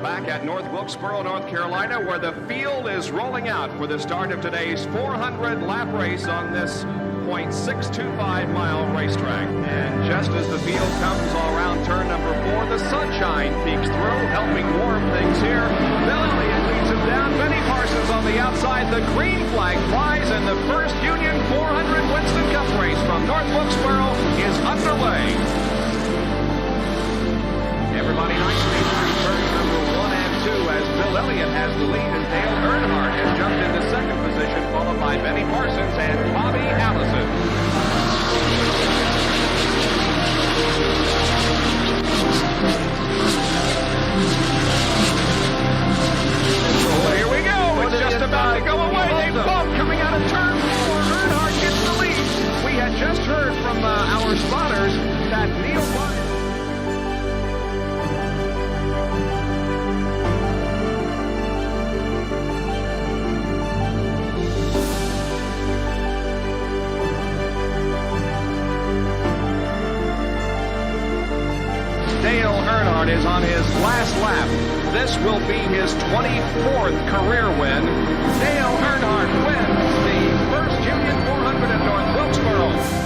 Back at North Wilkesboro, North Carolina, where the field is rolling out for the start of today's 400-lap race on this .625-mile racetrack. And just as the field comes all around turn number 4, the sunshine peeks through, helping warm things here. Bill Elliott leads him down. Benny Parsons on the outside. The green flag flies, and the first Union 400 Winston Cup race from North Wilkesboro is underway. Everybody nicely through turns number 1 and 2 as Bill Elliott has the lead and Dale Earnhardt has jumped into second position, followed by Benny Parsons and Bobby Allison. Well, here we go. It's just about to go away. They bump coming out of turn 4. Earnhardt gets the lead. We had just heard from our spotters that Neil Lyons. Dale Earnhardt is on his last lap. This will be his 24th career win. Dale Earnhardt wins the first Union 400 at North Wilkesboro.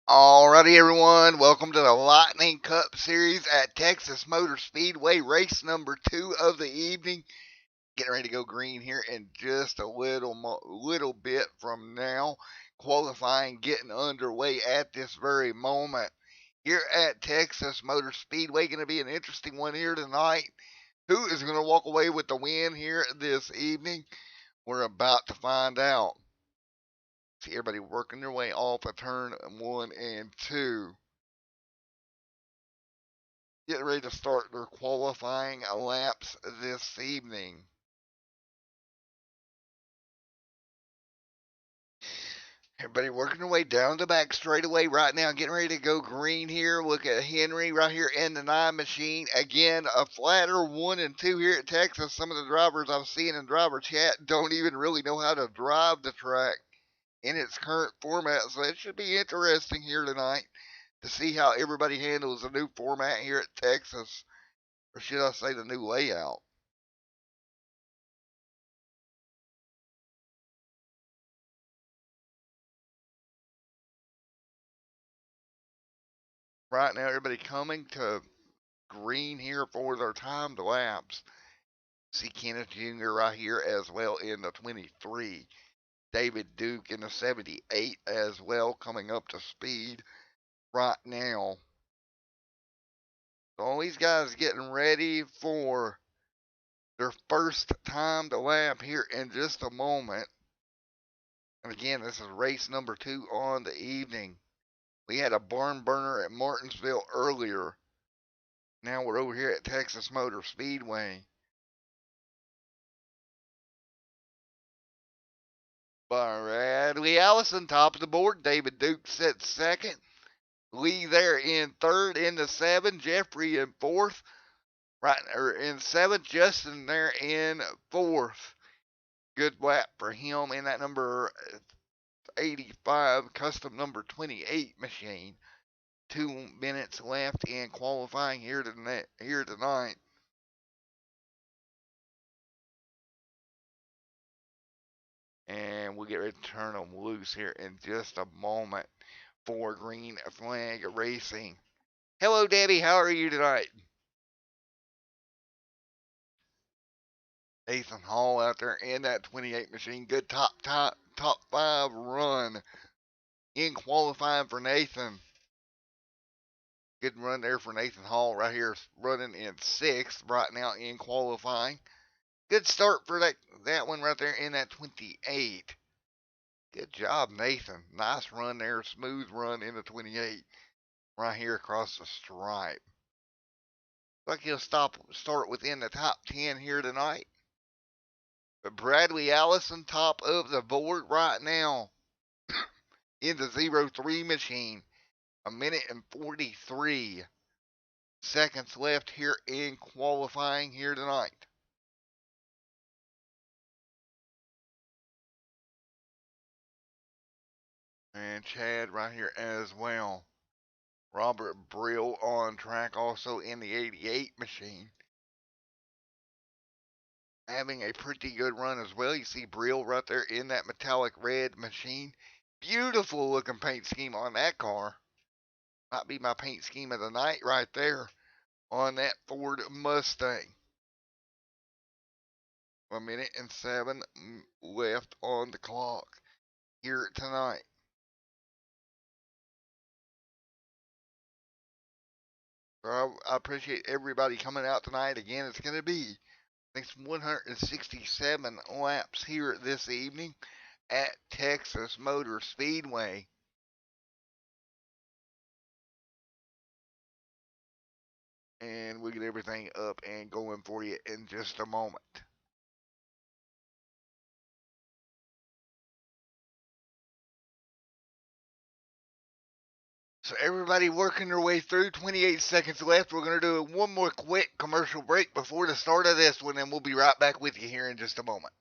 Alrighty, everyone, welcome to the Lightning Cup Series at Texas Motor Speedway, race number 2 of the evening. Getting ready to go green here in just a little bit from now. Qualifying getting underway at this very moment here at Texas Motor Speedway. Going to be an interesting one here tonight. Who is going to walk away with the win here this evening? We're about to find out. See everybody working their way off of turn 1 and 2. Getting ready to start their qualifying laps this evening. Everybody working their way down the back straightaway right now. Getting ready to go green here. Look at Henry right here in the 9 machine. Again, a flatter 1 and 2 here at Texas. Some of the drivers I've seen in driver chat don't even really know how to drive the track. in its current format, so it should be interesting here tonight to see how everybody handles the new format here at Texas, or should I say the new layout. Right now, everybody coming to green here for their timed laps. See Kenneth Jr. right here as well in the 23. David Duke in the 78 as well, coming up to speed right now. So all these guys getting ready for their first timed lap here in just a moment. And again, this is race number 2 on the evening. We had a barn burner at Martinsville earlier. Now we're over here at Texas Motor Speedway. Bradley Allison, top of the board. David Duke sits second. Lee there in third. In the 7, Jeffrey in fourth. Right, or in 7th, Justin there in 4th. Good lap for him in that number 85, custom number 28 machine. 2 minutes left in qualifying here tonight. And we'll get ready to turn them loose here in just a moment for Green Flag Racing. Hello, Debbie. How are you tonight? Nathan Hall out there in that 28 machine. Good top 5 run in qualifying for Nathan. Good run there for Nathan Hall right here, running in 6th right now in qualifying. Good start for that one right there in that 28. Good job, Nathan. Nice run there. Smooth run in the 28 right here across the stripe. Looks like he'll start within the top 10 here tonight. But Bradley Allison, top of the board right now in the 03 machine. 1 minute and 43 seconds left here in qualifying here tonight. And Chad right here as well. Robert Brill on track also in the 88 machine. Having a pretty good run as well. You see Brill right there in that metallic red machine. Beautiful looking paint scheme on that car. Might be my paint scheme of the night right there on that Ford Mustang. 1 minute and 7 left on the clock here tonight. So I appreciate everybody coming out tonight. Again, it's going to be, I think, 167 laps here this evening at Texas Motor Speedway. And we'll get everything up and going for you in just a moment. So everybody working their way through, 28 seconds left. We're going to do one more quick commercial break before the start of this one, and we'll be right back with you here in just a moment.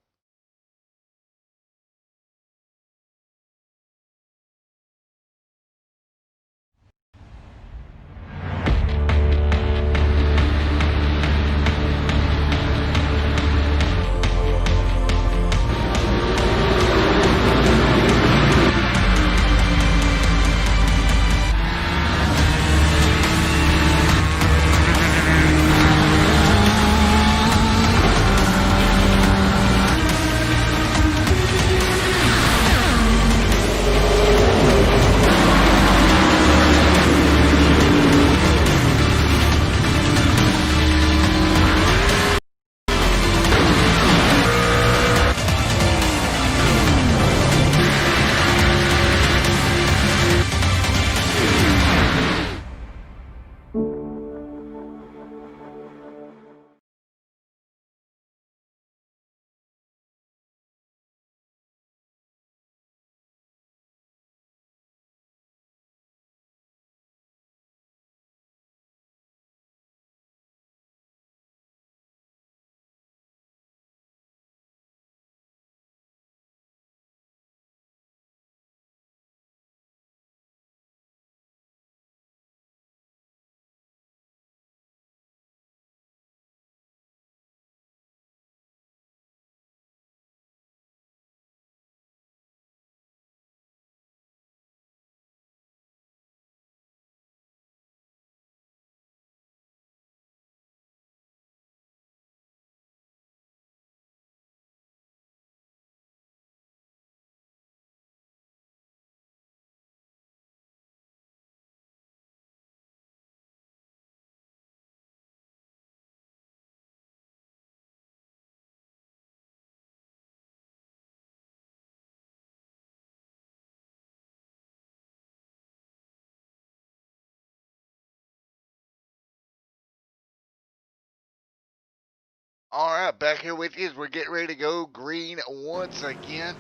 Alright, back here with you as we're getting ready to go green once again.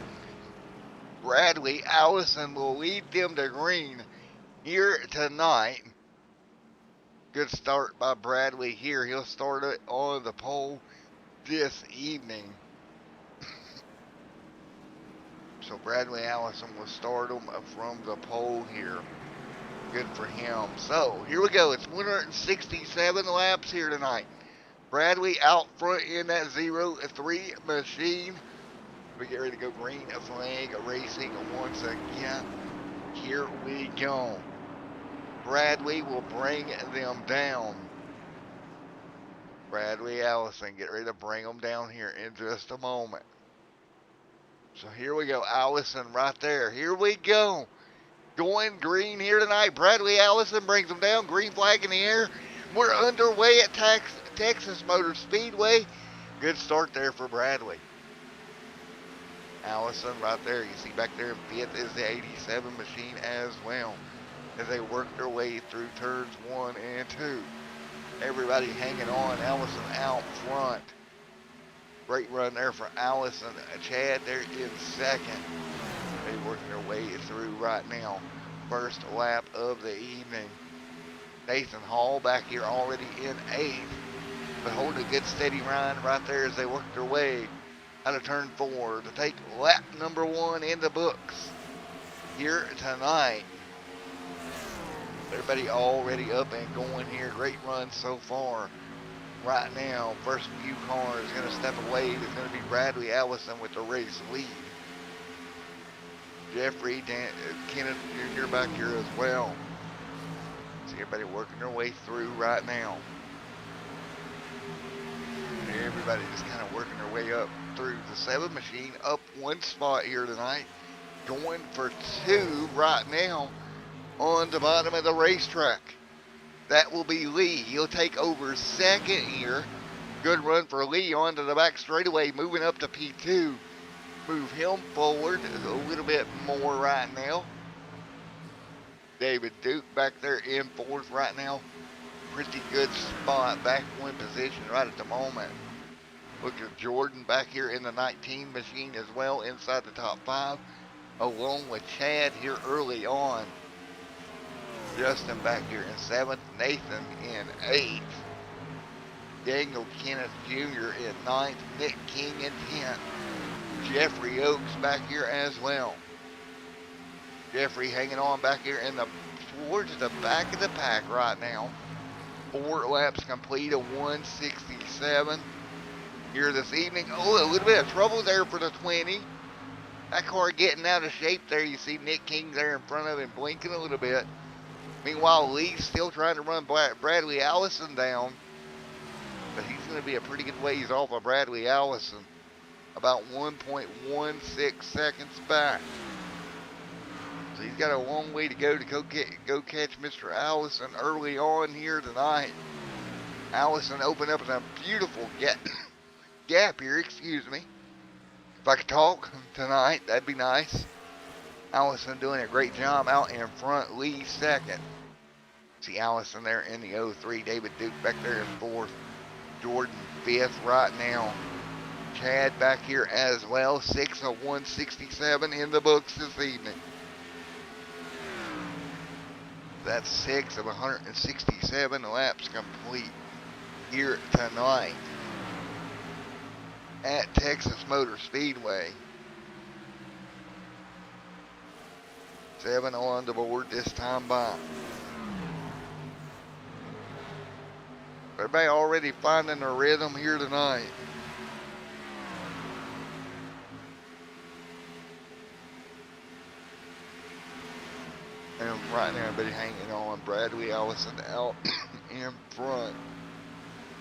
Bradley Allison will lead them to green here tonight. Good start by Bradley here. He'll start it on the pole this evening. So Bradley Allison will start them from the pole here. Good for him. So here we go. It's 167 laps here tonight. Bradley out front in that 0-3 machine. We get ready to go green flag racing once again. Here we go. Bradley will bring them down. Bradley Allison, get ready to bring them down here in just a moment. So here we go. Allison right there. Here we go. Going green here tonight. Bradley Allison brings them down. Green flag in the air. We're underway at Texas Motor Speedway. Good start there for Bradley. Allison right there. You see back there in fifth is the 87 machine as well, as they work their way through turns 1 and 2. Everybody hanging on. Allison out front. Great run there for Allison. Chad there in second. They're working their way through right now. First lap of the evening. Nathan Hall back here already in 8th. But holding a good steady run right there as they work their way out of turn 4 to take lap number 1 in the books here tonight. Everybody already up and going here. Great run so far. Right now, first few cars going to step away. It's going to be Bradley Allison with the race lead. Jeffrey Kenneth Jr. back here as well. See everybody working their way through right now. Everybody just kind of working their way up through the 7 machine, up 1 spot here tonight. Going for 2 right now on the bottom of the racetrack. That will be Lee. He'll take over second here. Good run for Lee onto the back straightaway, moving up to P2. Move him forward a little bit more right now. David Duke back there in 4th right now. Pretty good spot, back 1 position right at the moment. Look at Jordan back here in the 19 machine as well, inside the top 5, along with Chad here early on. Justin back here in 7th, Nathan in 8th, Daniel Kenneth Jr. in 9th, Nick King in 10th, Jeffrey Oaks back here as well. Jeffrey hanging on back here in the towards the back of the pack right now. 4 laps complete of 167 here this evening. Oh, a little bit of trouble there for the 20. That car getting out of shape there. You see Nick King there in front of him blinking a little bit. Meanwhile, Lee's still trying to run Bradley Allison down. But he's going to be a pretty good ways off of Bradley Allison. About 1.16 seconds back. So he's got a long way to go catch Mr. Allison early on here tonight. Allison opened up a beautiful gap here, excuse me. If I could talk tonight, that'd be nice. Allison doing a great job out in front. Lee second. See Allison there in the 03. David Duke back there in 4th. Jordan 5th right now. Chad back here as well. 6 of 167 in the books this evening. That's 6 of 167 laps complete here tonight at Texas Motor Speedway. 7 on the board this time by. Everybody already finding their rhythm here tonight. And right now, everybody hanging on. Bradley Allison out in front.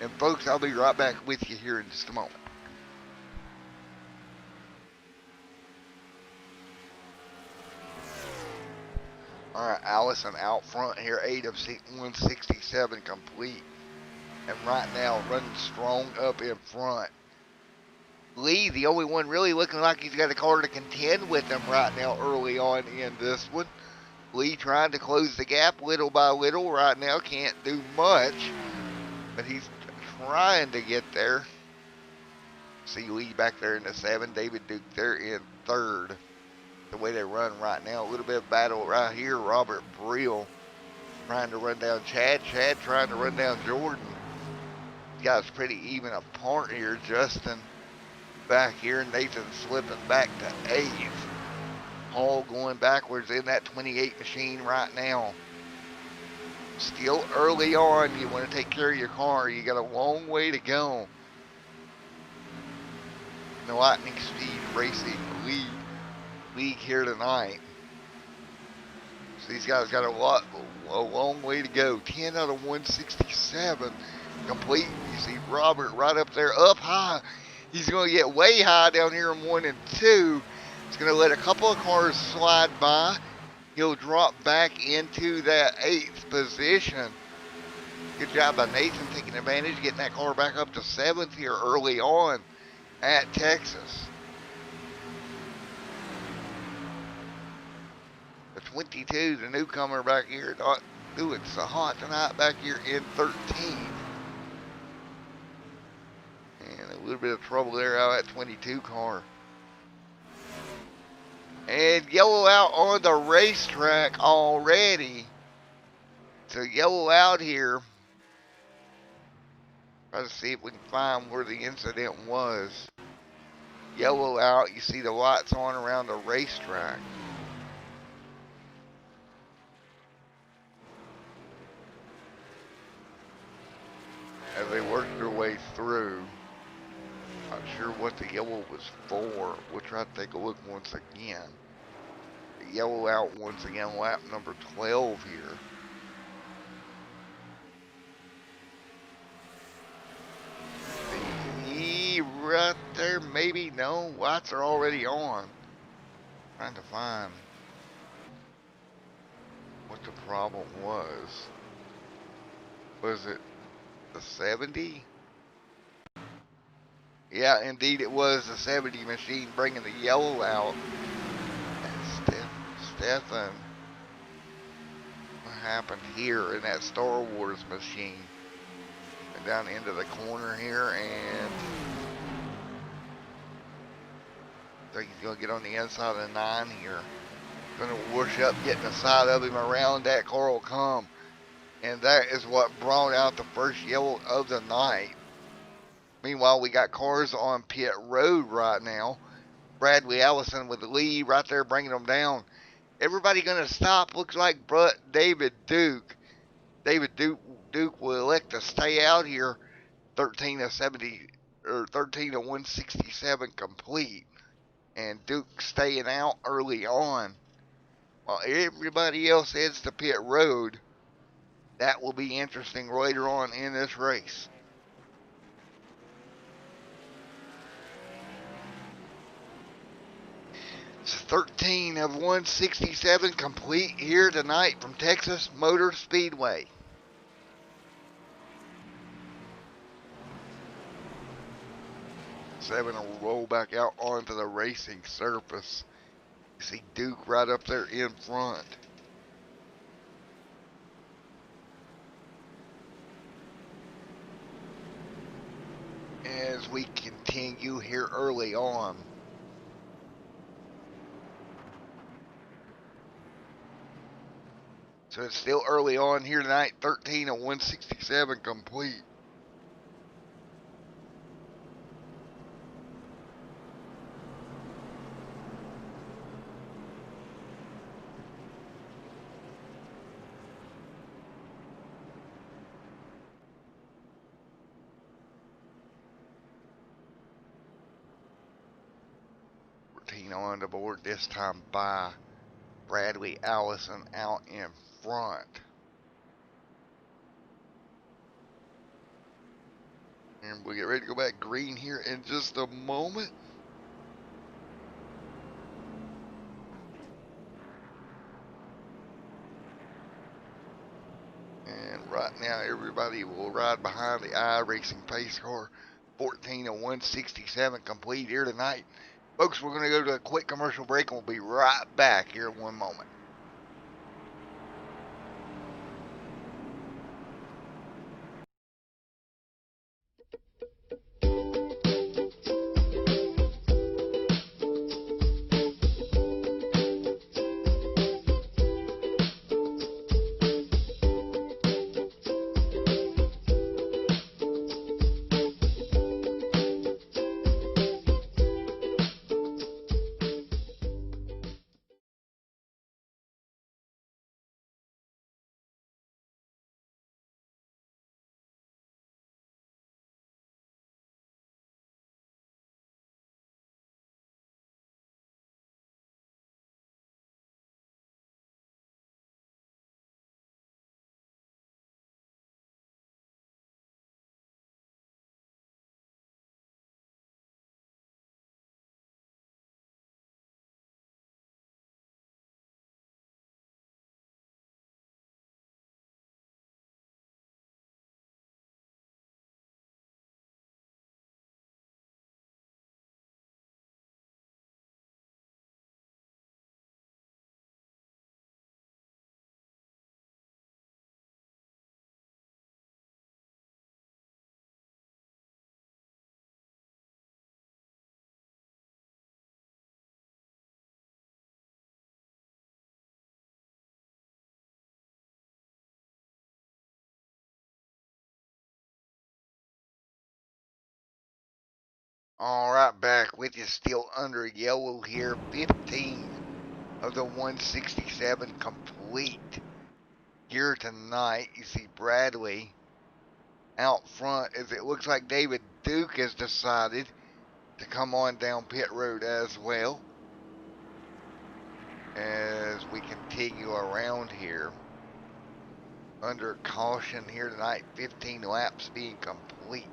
And folks, I'll be right back with you here in just a moment. Alright, Allison out front here, 8 of 167 complete. And right now, running strong up in front. Lee, the only one really looking like he's got a car to contend with him right now early on in this one. Lee trying to close the gap little by little right now. Can't do much, but he's trying to get there. See Lee back there in the 7. David Duke there in 3rd. The way they run right now. A little bit of battle right here. Robert Brill trying to run down Chad. Chad trying to run down Jordan. These guys pretty even apart here. Justin back here. Nathan slipping back to 8th. Hall going backwards in that 28 machine right now. Still early on. You want to take care of your car. You got a long way to go. The Lightning Speed Racing league here tonight. So these guys got a long way to go. 10 out of 167 complete. You see Robert right up there, up high. He's going to get way high down here in 1 and 2. He's going to let a couple of cars slide by. He'll drop back into that 8th position. Good job by Nathan taking advantage, getting that car back up to 7th here early on at Texas. The 22, the newcomer back here, not doing so hot tonight back here in 13. And a little bit of trouble there out at 22 car. And yellow out on the racetrack already. So yellow out here. Try to see if we can find where the incident was. Yellow out, you see the lights on around the racetrack. As they work their way through. Not sure what the yellow was for. We'll try to take a look once again. The yellow out once again, lap number 12 here. Right there, maybe, no, lights are already on. Trying to find what the problem was. Was it the 70? Yeah, indeed it was the 70 machine bringing the yellow out. And Stefan, what happened here in that Star Wars machine? And down into the corner here, and I think he's going to get on the inside of the 9 here. Going to whoosh up, getting the side of him around that car will come. And that is what brought out the first yellow of the night. Meanwhile, we got cars on pit road right now. Bradley Allison with the lead right there, bringing them down. Everybody going to stop. Looks like David Duke. David Duke will elect to stay out here. 13 of 70 or 13 of 167 complete. And Duke staying out early on. While everybody else heads to pit road. That will be interesting later on in this race. It's 13 of 167 complete here tonight from Texas Motor Speedway. Seven will roll back out onto the racing surface. You see Duke right up there in front. As we continue here early on. So it's still early on here tonight. 13 of 167 complete. On the board this time by Bradley Allison out in front. And we'll get ready to go back green here in just a moment. And right now everybody will ride behind the iRacing pace car. 14 of 167 complete here tonight. Folks, we're going to go to a quick commercial break and we'll be right back here in one moment. All right, back with you, still under yellow here. 15 of the 167 complete here tonight. You see Bradley out front as it looks like David Duke has decided to come on down pit road as well. As we continue around here under caution here tonight, 15 laps being complete.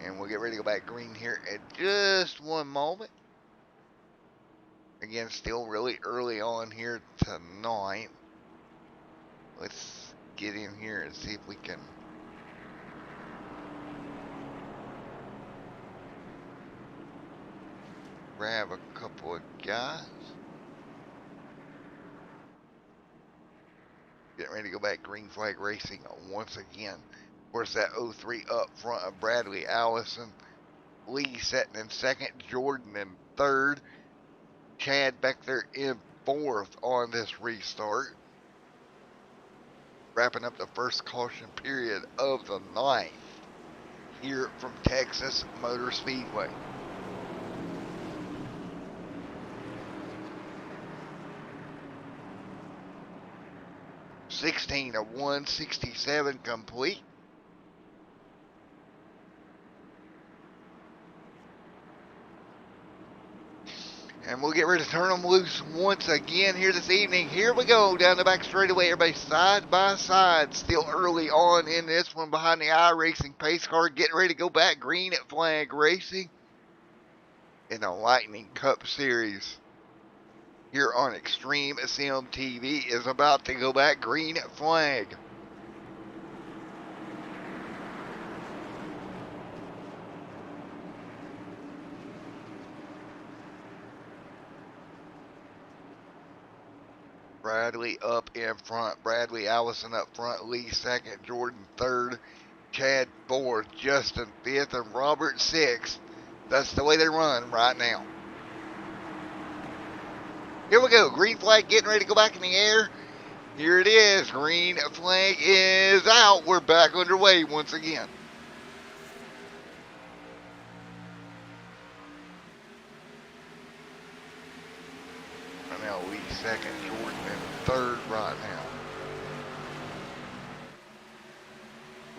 And we'll get ready to go back green here in just one moment. Again, still really early on here tonight. Let's get in here and see if we can grab a couple of guys. Getting ready to go back green flag racing once again. Of course, that 03 up front of Bradley Allison. Lee setting in second. Jordan in third. Chad back there in fourth on this restart. Wrapping up the first caution period of the night here from Texas Motor Speedway. (16 of 167 complete. And we'll get ready to turn them loose once again here this evening. Here we go down the back straightaway. Everybody side by side. Still early on in this one behind the iRacing pace car. Getting ready to go back green at flag racing in the Lightning Cup Series. Here on Extreme Sim TV is about to go back green at flag. Bradley up in front. Bradley Allison up front. Lee second. Jordan third. Chad fourth. Justin fifth. And Robert sixth. That's the way they run right now. Here we go. Green flag getting ready to go back in the air. Here it is. Green flag is out. We're back underway once again. Right now, Lee second. Jordan in third right now.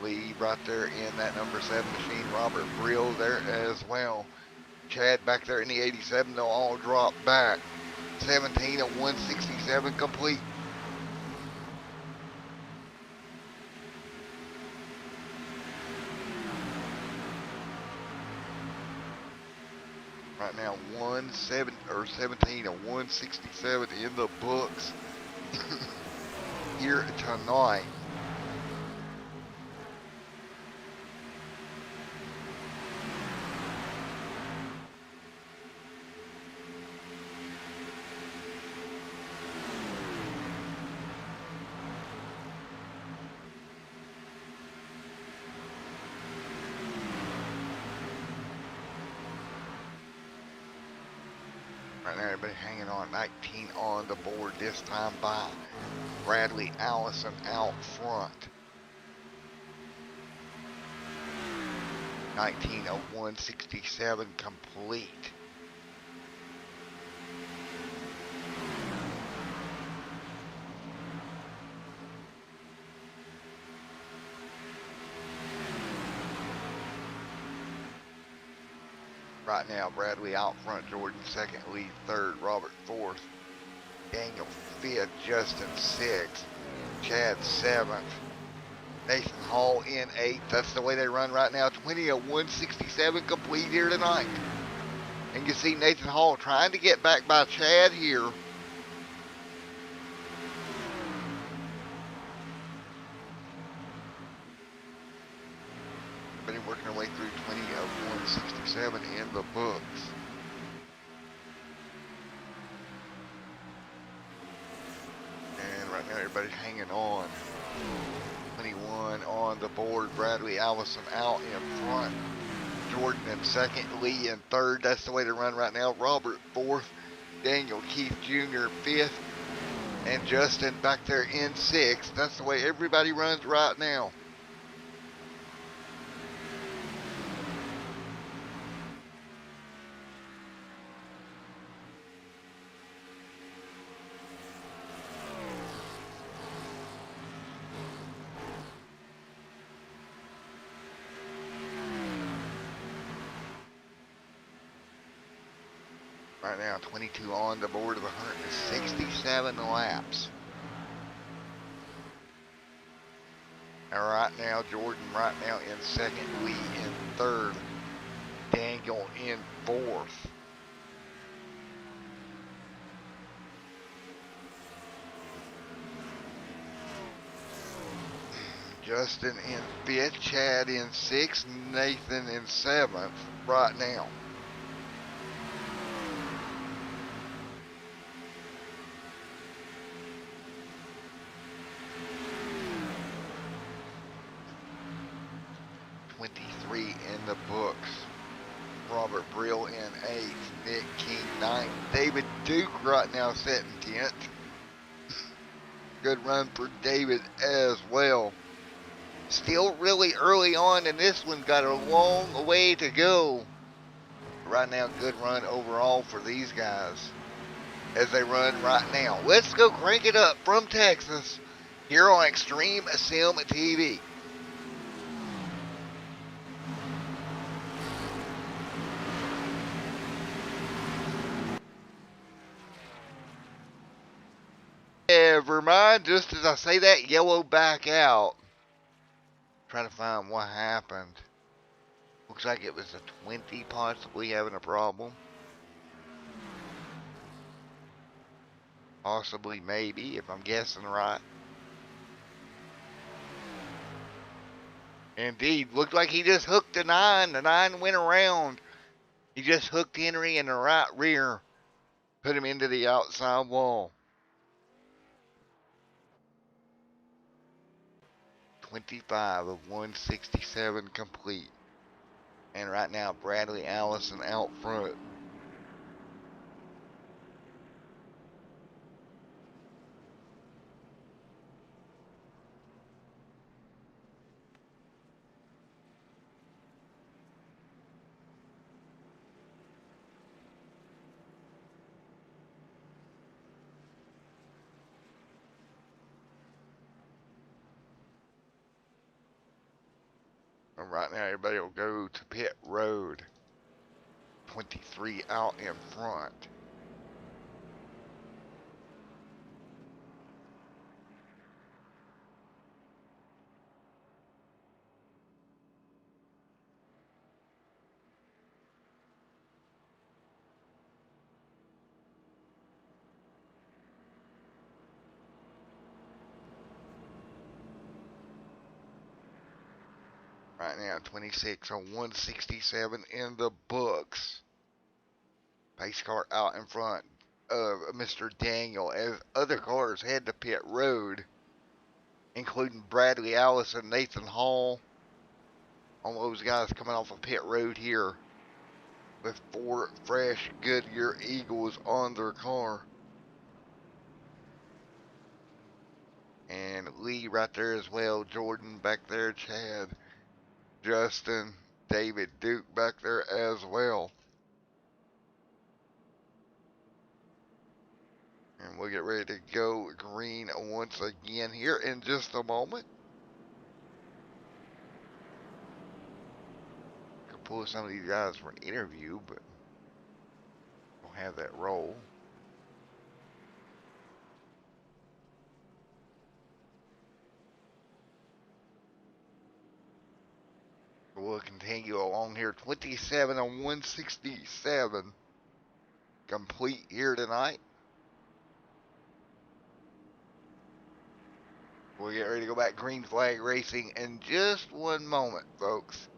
Lee right there in that number 7 machine. Robert Brill there as well. Chad back there in the 87. They'll all drop back. 17 of 167 complete. Right now, 17 of 167 in the books here tonight. Right now, everybody hanging on. 19 on the board this time by Bradley Allison out front. 19 of 167 complete. Right now, Bradley out front, Jordan second, Lee third, Robert fourth, Daniel fifth, Justin sixth, Chad seventh, Nathan Hall in eighth. That's the way they run right now. 20 of 167 complete here tonight. And you see Nathan Hall trying to get back by Chad here. Been working our way through 20 of 167 in the books. And right now everybody's hanging on. 21 on the board. Bradley Allison out in front. Jordan in second. Lee in third. That's the way to run right now. Robert fourth. Daniel Keith Jr. fifth. And Justin back there in sixth. That's the way everybody runs right now. Right now, 22 on the board of 167 laps. And right now, Jordan right now in second, Lee in third, Daniel in fourth. Justin in fifth, Chad in sixth, Nathan in seventh right now. In the books. Robert Brill in 8th, Nick King 9th, David Duke right now sitting 10th. Good run for David as well. Still really early on in this one, got a long way to go. Right now, good run overall for these guys as they run right now. Let's go crank it up from Texas here on Extreme Sim TV. Never mind, just as I say that, yellow back out. Trying to find what happened. Looks like it was a 20 possibly having a problem. Possibly, maybe, if I'm guessing right. Indeed, looked like he just hooked the 9. The 9 went around. He just hooked Henry in the right rear. Put him into the outside wall. 25 of 167 complete. And right now, Bradley Allison out front. And right now, everybody will go to pit road. 23 out in front. Right now, 26 on 167 in the books. Pace car out in front of Mr. Daniel as other cars head to pit road, including Bradley Allison, Nathan Hall. All those guys coming off of pit road here with 4 fresh Goodyear Eagles on their car. And Lee right there as well. Jordan back there. Chad, Justin, David Duke back there as well. And we'll get ready to go green once again here in just a moment. Could pull some of these guys for an interview, but we'll have that roll. We'll continue along here. 27 on 167 complete here tonight. We'll get ready to go back green flag racing in just one moment, folks.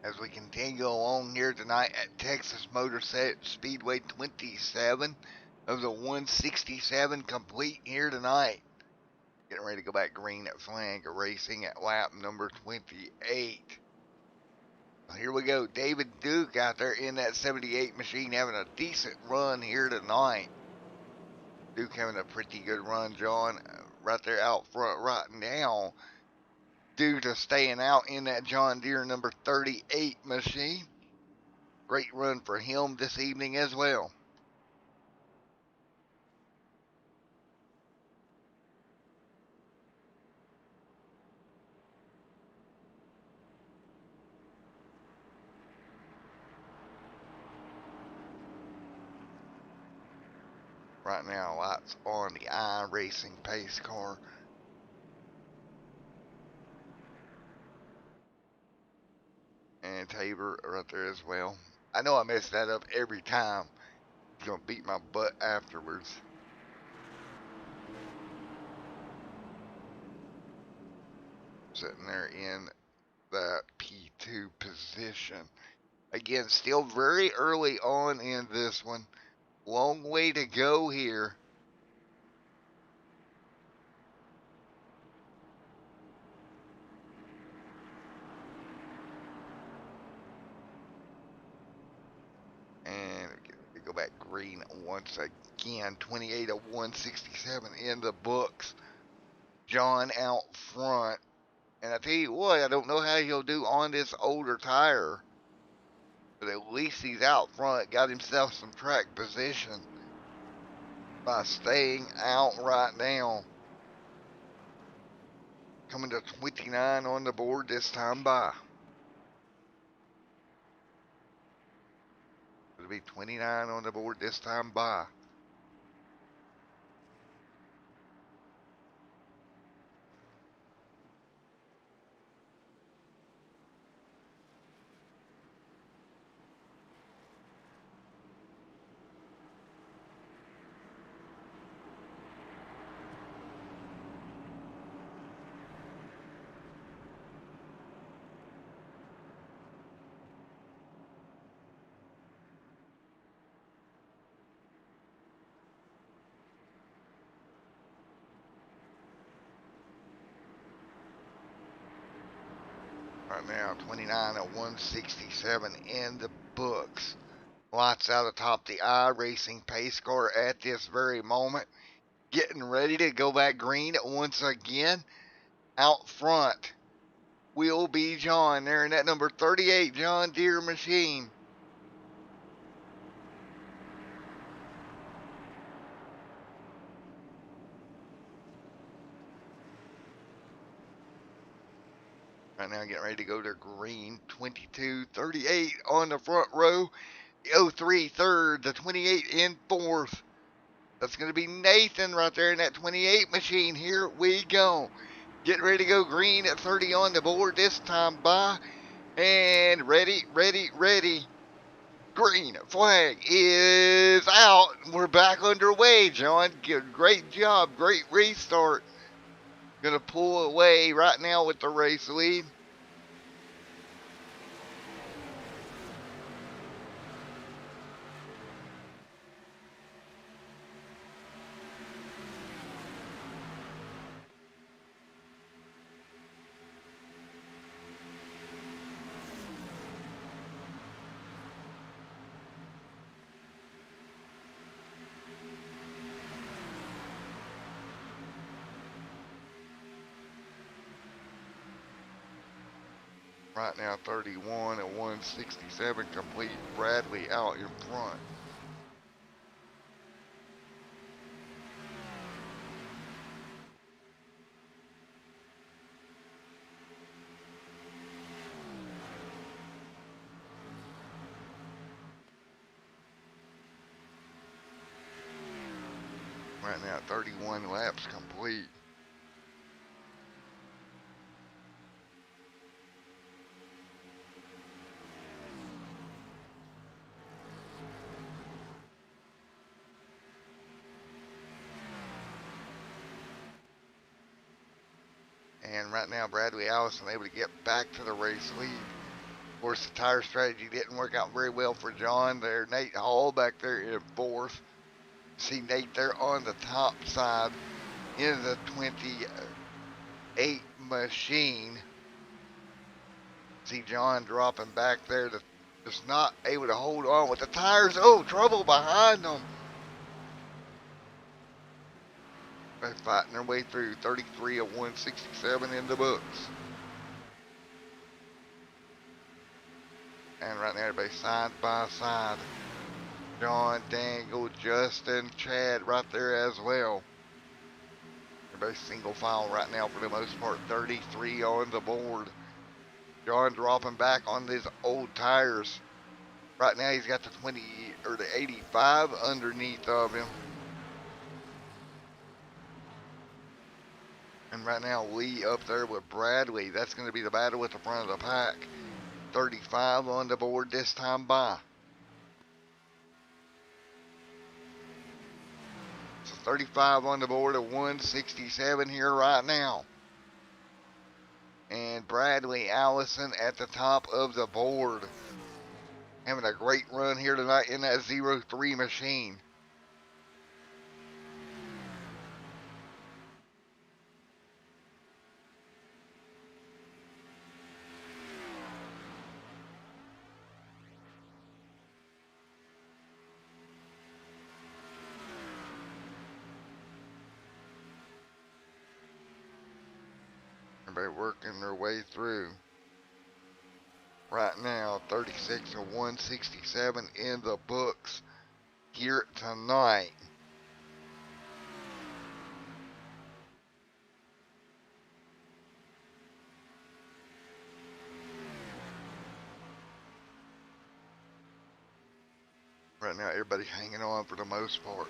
as we continue along here tonight at Texas Motor Speedway. 27 of the 167 complete here tonight. Getting ready to go back green at flag racing at lap number 28. Well, here we go. David Duke out there in that 78 machine having a decent run here tonight. Duke having a pretty good run, John, right there out front right now, due to staying out in that John Deere number 38 machine. Great run for him this evening as well. Right now, lights on the iRacing pace car. And Tabor right there as well. I know I mess that up every time. He's going to beat my butt afterwards. Sitting there in that P2 position. Again, still very early on in this one. Long way to go here. And we go back green once again. 28 of 167 in the books. John out front. And I tell you what, I don't know how he'll do on this older tire. But at least he's out front. Got himself some track position by staying out right now. Coming to 29 on the board this time by. It'll be 29 on the board this time by. Right now, 29 at 167 in the books. Lights out atop the iRacing pace car at this very moment. Getting ready to go back green once again. Out front will be John there in that number 38 John Deere machine. Right now getting ready to go to green. 22-38 on the front row. The 03 third, the 28 in fourth. That's going to be Nathan right there in that 28 machine. Here we go. Getting ready to go green at 30 on the board this time by. And ready. Green flag is out. We're back underway, John. Great job. Great restart. Going to pull away right now with the race lead. Right now, 31 at 167 complete. Bradley out in front. Right now, 31 laps complete. And right now, Bradley Allison able to get back to the race lead. Of course, the tire strategy didn't work out very well for John there. Nate Hall back there in fourth. See Nate there on the top side in the 28 machine. See John dropping back there, just not able to hold on with the tires. Oh, trouble behind them. They're fighting their way through. 33 of 167 in the books. And right now, everybody side by side. John, Dangle, Justin, Chad right there as well. Everybody single file right now for the most part. 33 on the board. John dropping back on these old tires. Right now, he's got the 20 or the 85 underneath of him. And right now, Lee up there with Bradley. That's going to be the battle at the front of the pack. 35 on the board this time by. So 35 on the board of 167 here right now. And Bradley Allison at the top of the board. Having a great run here tonight in that 03 machine. Everybody working their way through. Right now, 36 of 167 in the books here tonight. Right now, everybody's hanging on for the most part.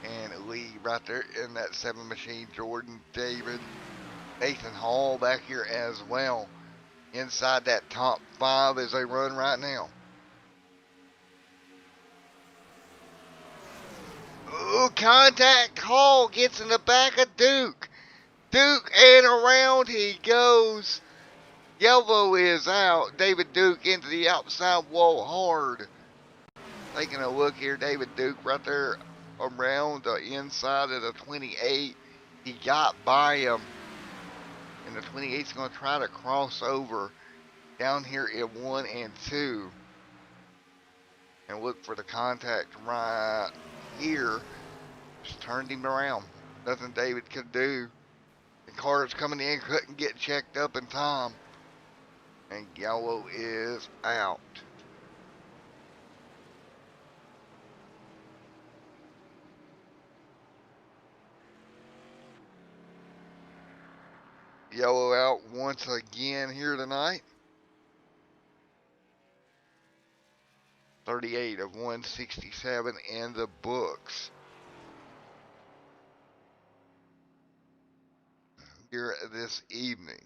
And Lee right there in that 7 machine. Jordan, David, Nathan Hall back here as well. Inside that top 5 as they run right now. Ooh, contact. Hall gets in the back of Duke. Duke, and around he goes. Yellow is out. David Duke into the outside wall hard. Taking a look here, David Duke right there around the inside of the 28. He got by him. And the 28's going to try to cross over down here in 1 and 2. And look for the contact right here. Just turned him around. Nothing David could do. The cars coming in couldn't get checked up in time. And Yellow is out. Yellow out once again here tonight. 38 of 167 in the books. Here this evening.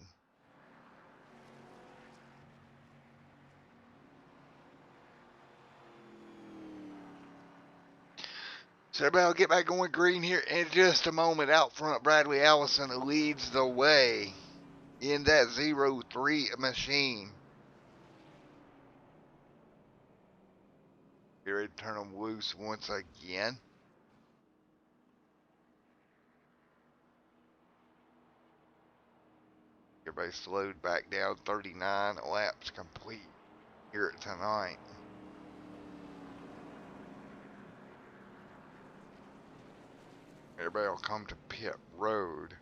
So everybody will get back going green here in just a moment. Out front, Bradley Allison leads the way in that 03 machine. Get ready to turn them loose once again. Everybody slowed back down. 39 laps complete here tonight. Everybody will come to pit road.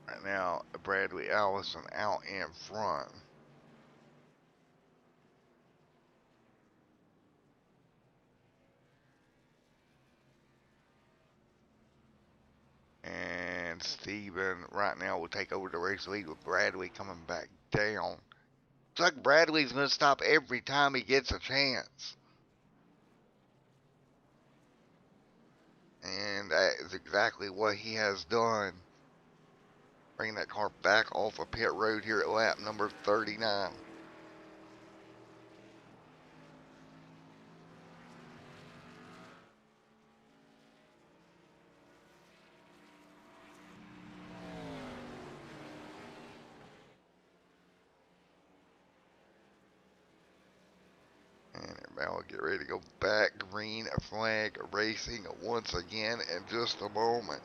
Right now, Bradley Allison out in front. And Steven right now will take over the race lead with Bradley coming back down. It's like Bradley's going to stop every time he gets a chance. And that is exactly what he has done. Bringing that car back off of pit road here at lap number 39. Now we'll get ready to go back. Green flag racing once again in just a moment.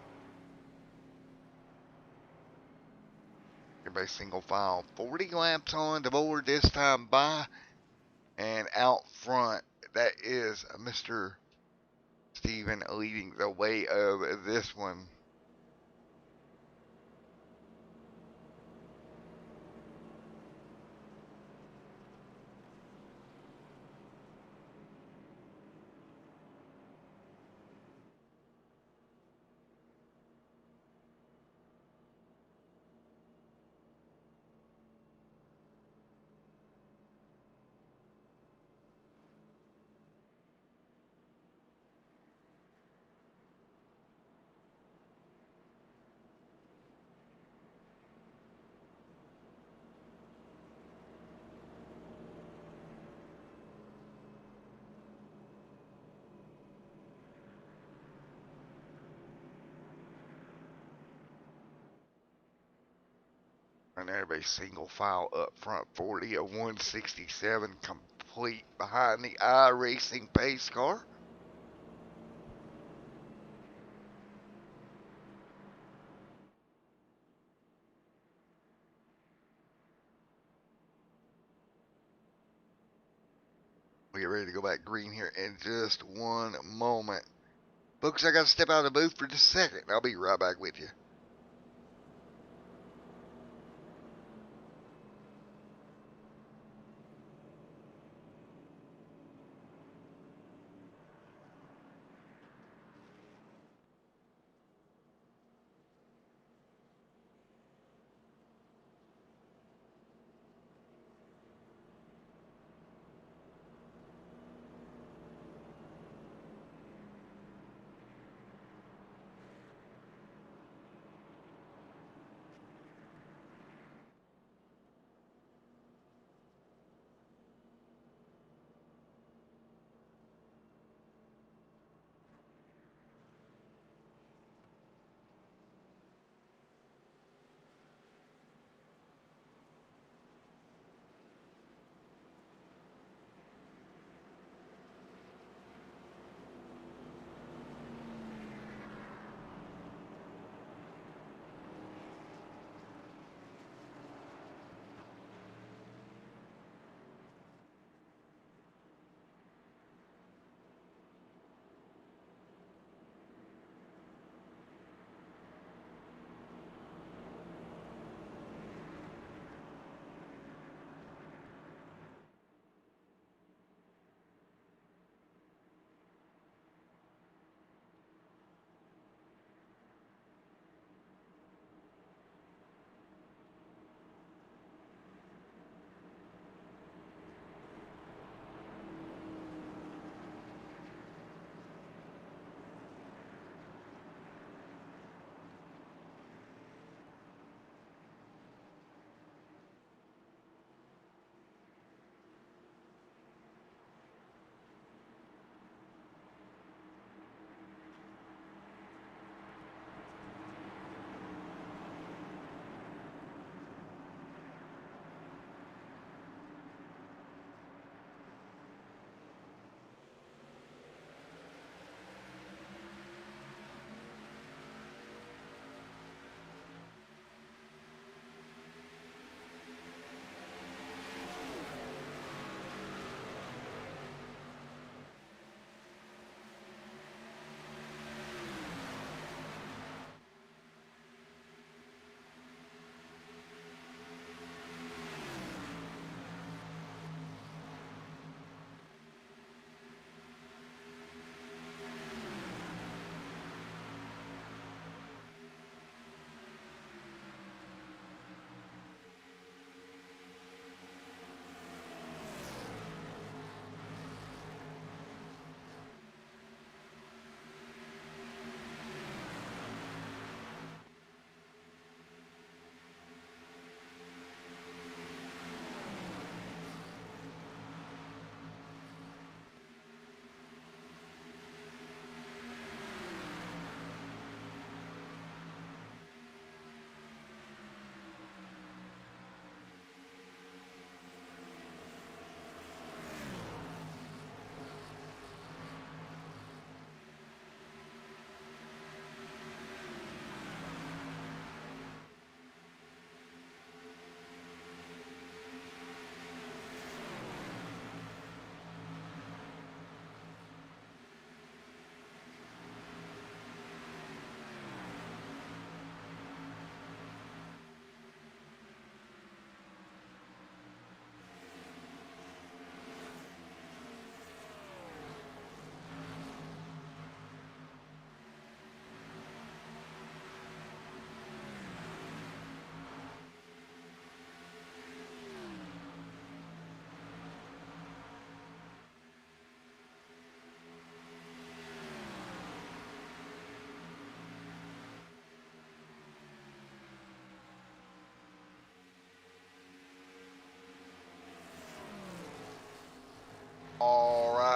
Everybody single file. 40 laps on the board this time by. And out front, that is Mr. Steven leading the way of this one. And everybody single file up front. 40 of 167 complete behind the iRacing pace car. We get ready to go back green here in just one moment. Folks, I got to step out of the booth for just a second. I'll be right back with you.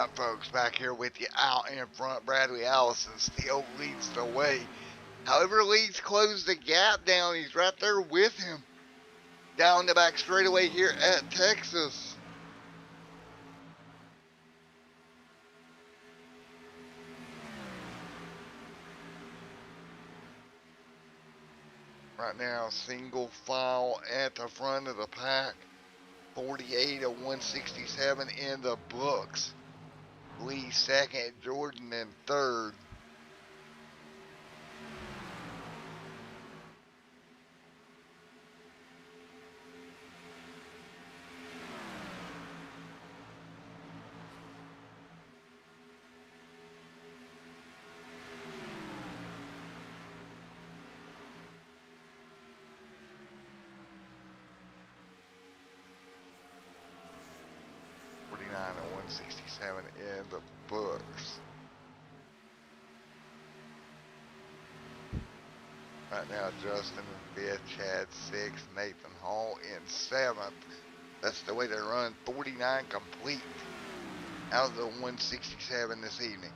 Alright folks, back here with you out in front. Bradley Allison still leads the way. However, Leeds closed the gap down. He's right there with him. Down the back straightaway here at Texas. Right now, single file at the front of the pack. 48 of 167 in the books. Lee second, Jordan in third. And 167 in the books. Right now, Justin in fifth, Chad sixth, Nathan Hall in seventh. That's the way they run. 49 complete out of the 167 this evening.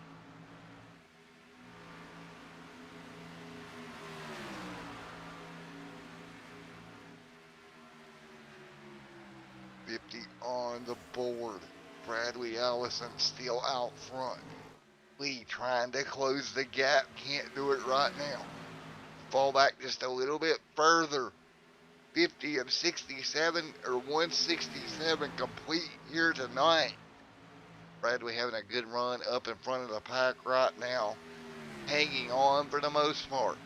On the board. Bradley Allison still out front. Lee trying to close the gap. Can't do it right now. Fall back just a little bit further. 50 of 67 or 167 complete here tonight. Bradley having a good run up in front of the pack right now. Hanging on for the most part.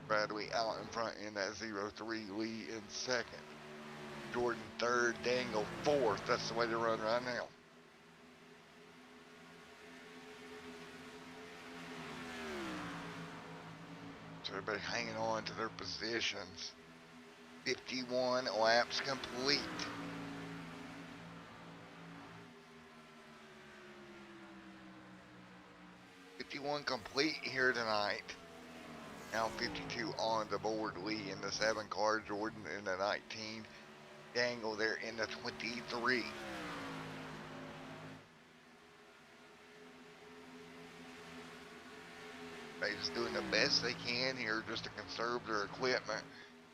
Bradley out in front in that 0-3, Lee in second. Jordan third, Dangle fourth. That's the way they run right now. So everybody hanging on to their positions. 51 laps complete. '51 complete here tonight. Now 52 on the board. Lee in the 7 car, Jordan in the 19, Dangle there in the 23. They're just doing the best they can here just to conserve their equipment,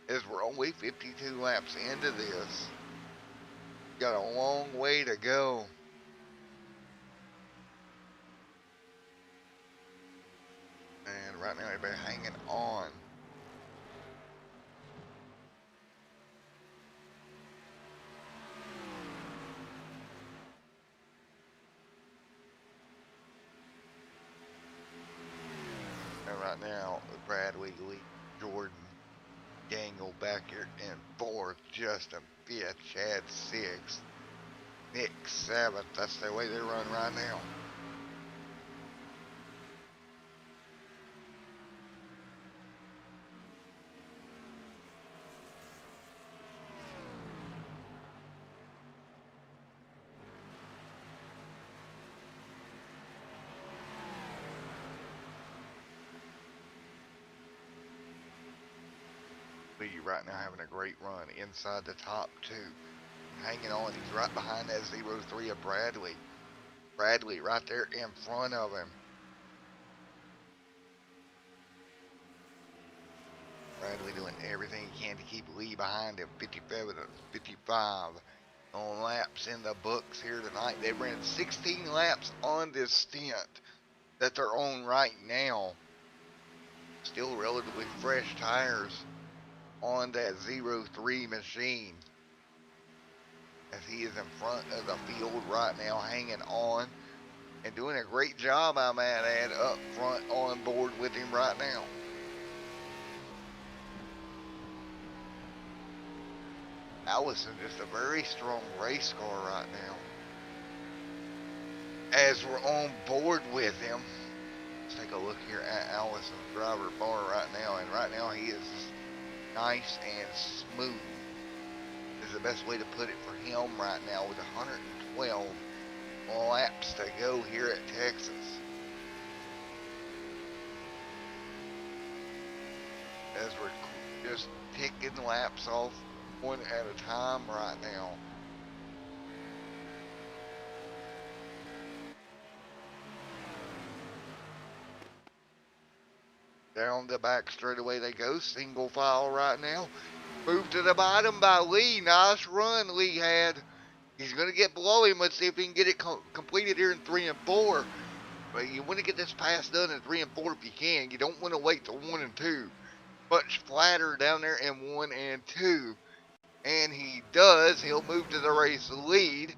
as we're only 52 laps into this. Got a long way to go. And right now everybody hanging on. And right now Bradley, Lee, Jordan, Dangle back here in fourth, Justin fifth, Chad sixth, Nick seventh. That's the way they run right now. Lee right now having a great run inside the top 2. Hanging on, he's right behind that 0-3 of Bradley. Bradley right there in front of him. Bradley doing everything he can to keep Lee behind him. 55 on laps in the books here tonight. They ran 16 laps on this stint that they're on right now. Still relatively fresh tires on that 0-3 machine, as he is in front of the field right now, hanging on and doing a great job, I might add, up front on board with him right now. Allison just a very strong race car right now, as we're on board with him. Let's take a look here at Allison's driver bar right now, and right now he is nice and smooth is the best way to put it for him right now, with 112 laps to go here at Texas. as we're just ticking laps off one at a time right now. Down the back straightaway they go, single file right now. Move to the bottom by Lee. Nice run Lee had. He's going to get below him. Let's see if he can get it completed here in 3 and 4. But you want to get this pass done in 3 and 4 if you can. You don't want to wait till 1 and 2. Much flatter down there in 1 and 2. And he does. He'll move to the race lead.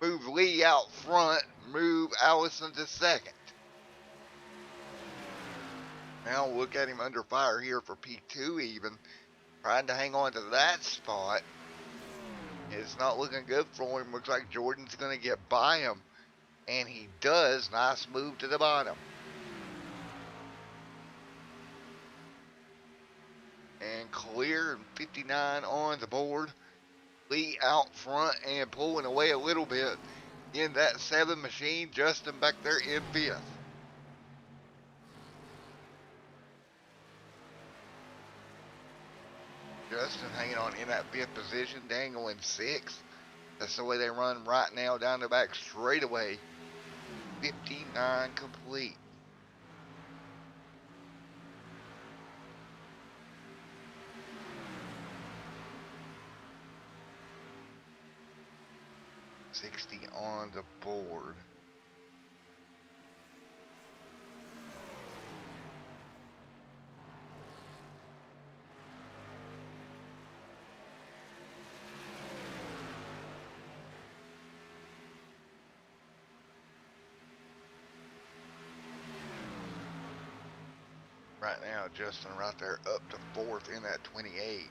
Move Lee out front. Move Allison to second. Now look at him under fire here for P2 even. Trying to hang on to that spot. It's not looking good for him. Looks like Jordan's going to get by him. And he does. Nice move to the bottom. And clear and 59 on the board. Lee out front and pulling away a little bit in that 7 machine. Justin back there in 5th. Justin hanging on in that 5th position. Daniel in 6th. That's the way they run right now down the back straightaway. 59 complete. $60 on the board. Right now, Justin right there up to 4th in that 28.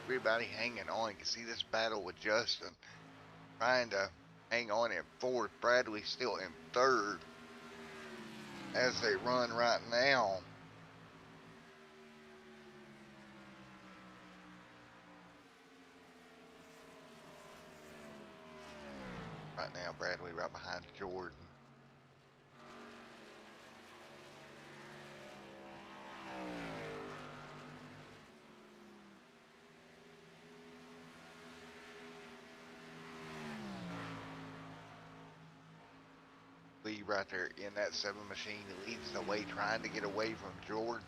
Everybody hanging on. You can see this battle with Justin trying to hang on in 4th. Bradley still in 3rd as they run right now. Right now, Bradley right behind Jordan. Lee right there in that 7 machine leads the way, trying to get away from Jordan.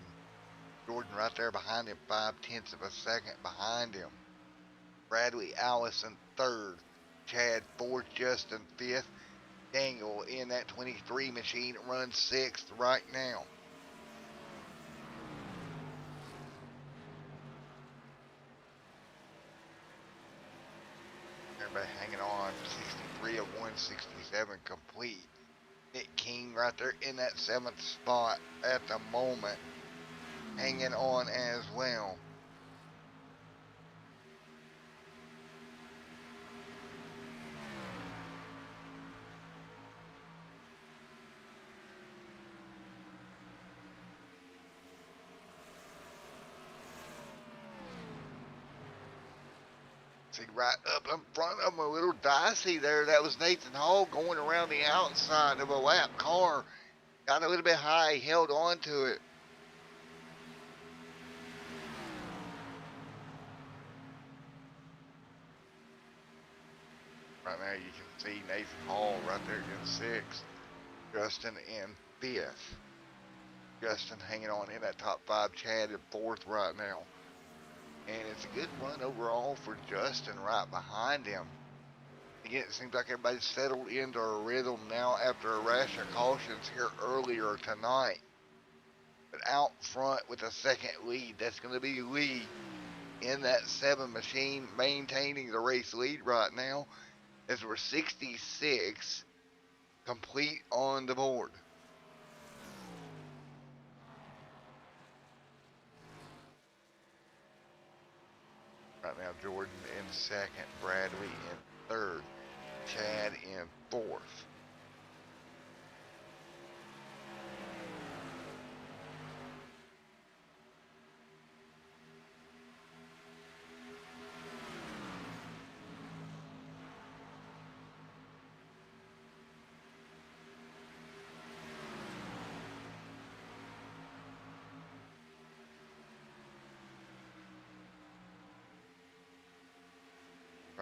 Jordan right there behind him, 0.5 of a second behind him. Bradley Allison 3rd. Chad 4th, Justin 5th. Daniel in that 23 machine runs 6th right now. Everybody hanging on. 63 of 167 complete. Nick King right there in that 7th spot at the moment, hanging on as well. See, right up in front of him, a little dicey there. That was Nathan Hall going around the outside of a lap car. Got a little bit high, held on to it. Right now you can see Nathan Hall right there in 6th. Justin in 5th. Justin hanging on in that top 5. Chad in 4th right now. And it's a good run overall for Justin right behind him. Again, it seems like everybody's settled into a rhythm now after a rash of cautions here earlier tonight. But out front with a second lead, that's going to be Lee in that 7 machine, maintaining the race lead right now as we're 66 complete on the board. Right now, Jordan in 2nd, Bradley in 3rd, Chad in 4th.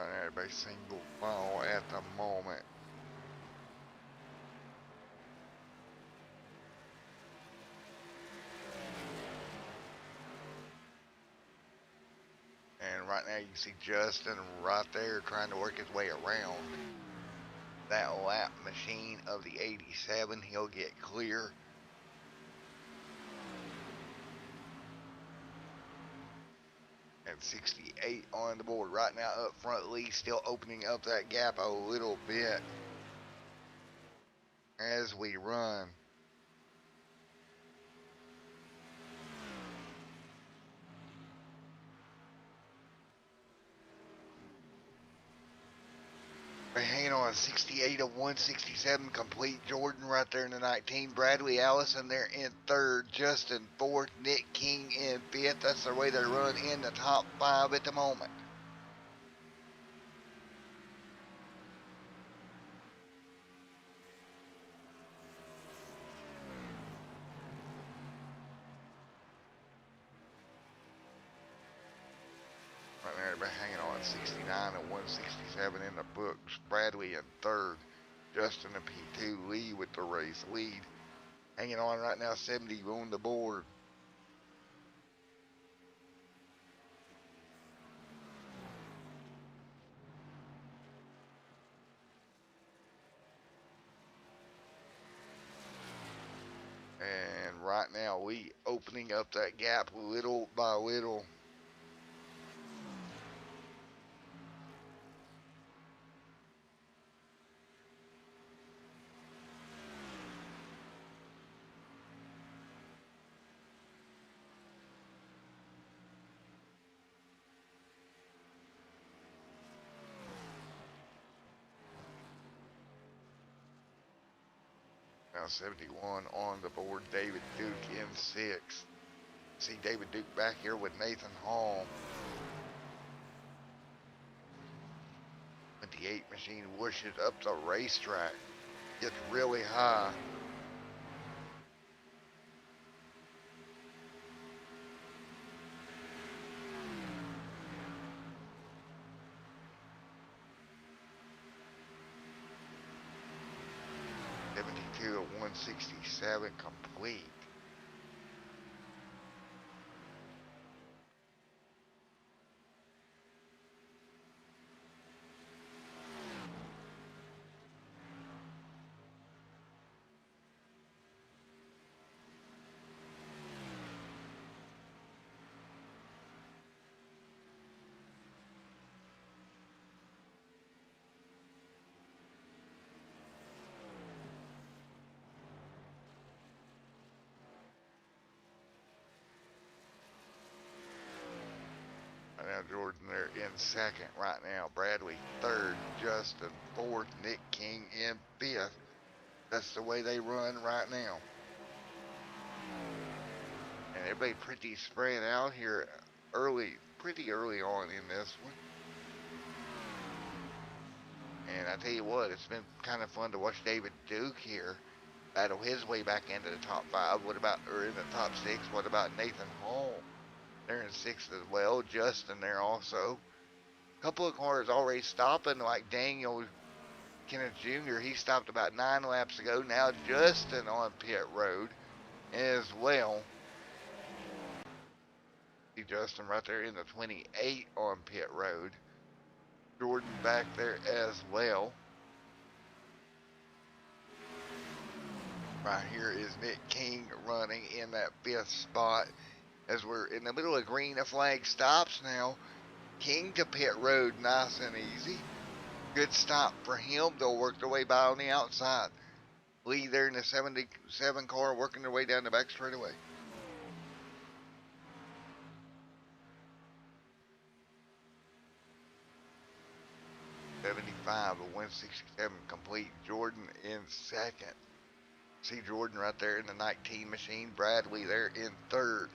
Right there, everybody single file at the moment. And right now you can see Justin right there trying to work his way around that lap machine of the 87. He'll get clear. And 68 on the board. Right now up front, Lee still opening up that gap a little bit as we run. We're hanging on 68 of 167 complete. Jordan right there in the 19. Bradley Allison there in third. Justin fourth. Nick King in fifth. That's the way they're running in the top 5 at the moment. Right there, everybody hanging on 69 and 167 in the books. Bradley in third. Justin in P2. Lee with the race lead. Hanging on right now, 70 on the board. And right now, we opening up that gap little by little. Now 71 on the board. David Duke in 6th. See David Duke back here with Nathan Hall. 28 machine whooshes up the racetrack. Gets really high. Of 167 complete. Now Jordan there in 2nd right now. Bradley 3rd. Justin 4th. Nick King in 5th. That's the way they run right now. And everybody pretty spread out here pretty early on in this one. And I tell you what, it's been kind of fun to watch David Duke here battle his way back into the top 5. Or in the top 6? What about Nathan Hall? They're in 6th as well. Justin there also. A couple of cars already stopping, like Daniel Kenneth Jr. He stopped about 9 laps ago. Now Justin on pit road as well. See Justin right there in the 28 on pit road. Jordan back there as well. Right here is Nick King running in that 5th spot. As we're in the middle of green, the flag stops now. King to pit road, nice and easy. Good stop for him. They'll work their way by on the outside. Lee there in the 77 car working their way down the back straightaway. .75 of 167 complete. Jordan in 2nd. See Jordan right there in the 19 machine. Bradley there in 3rd.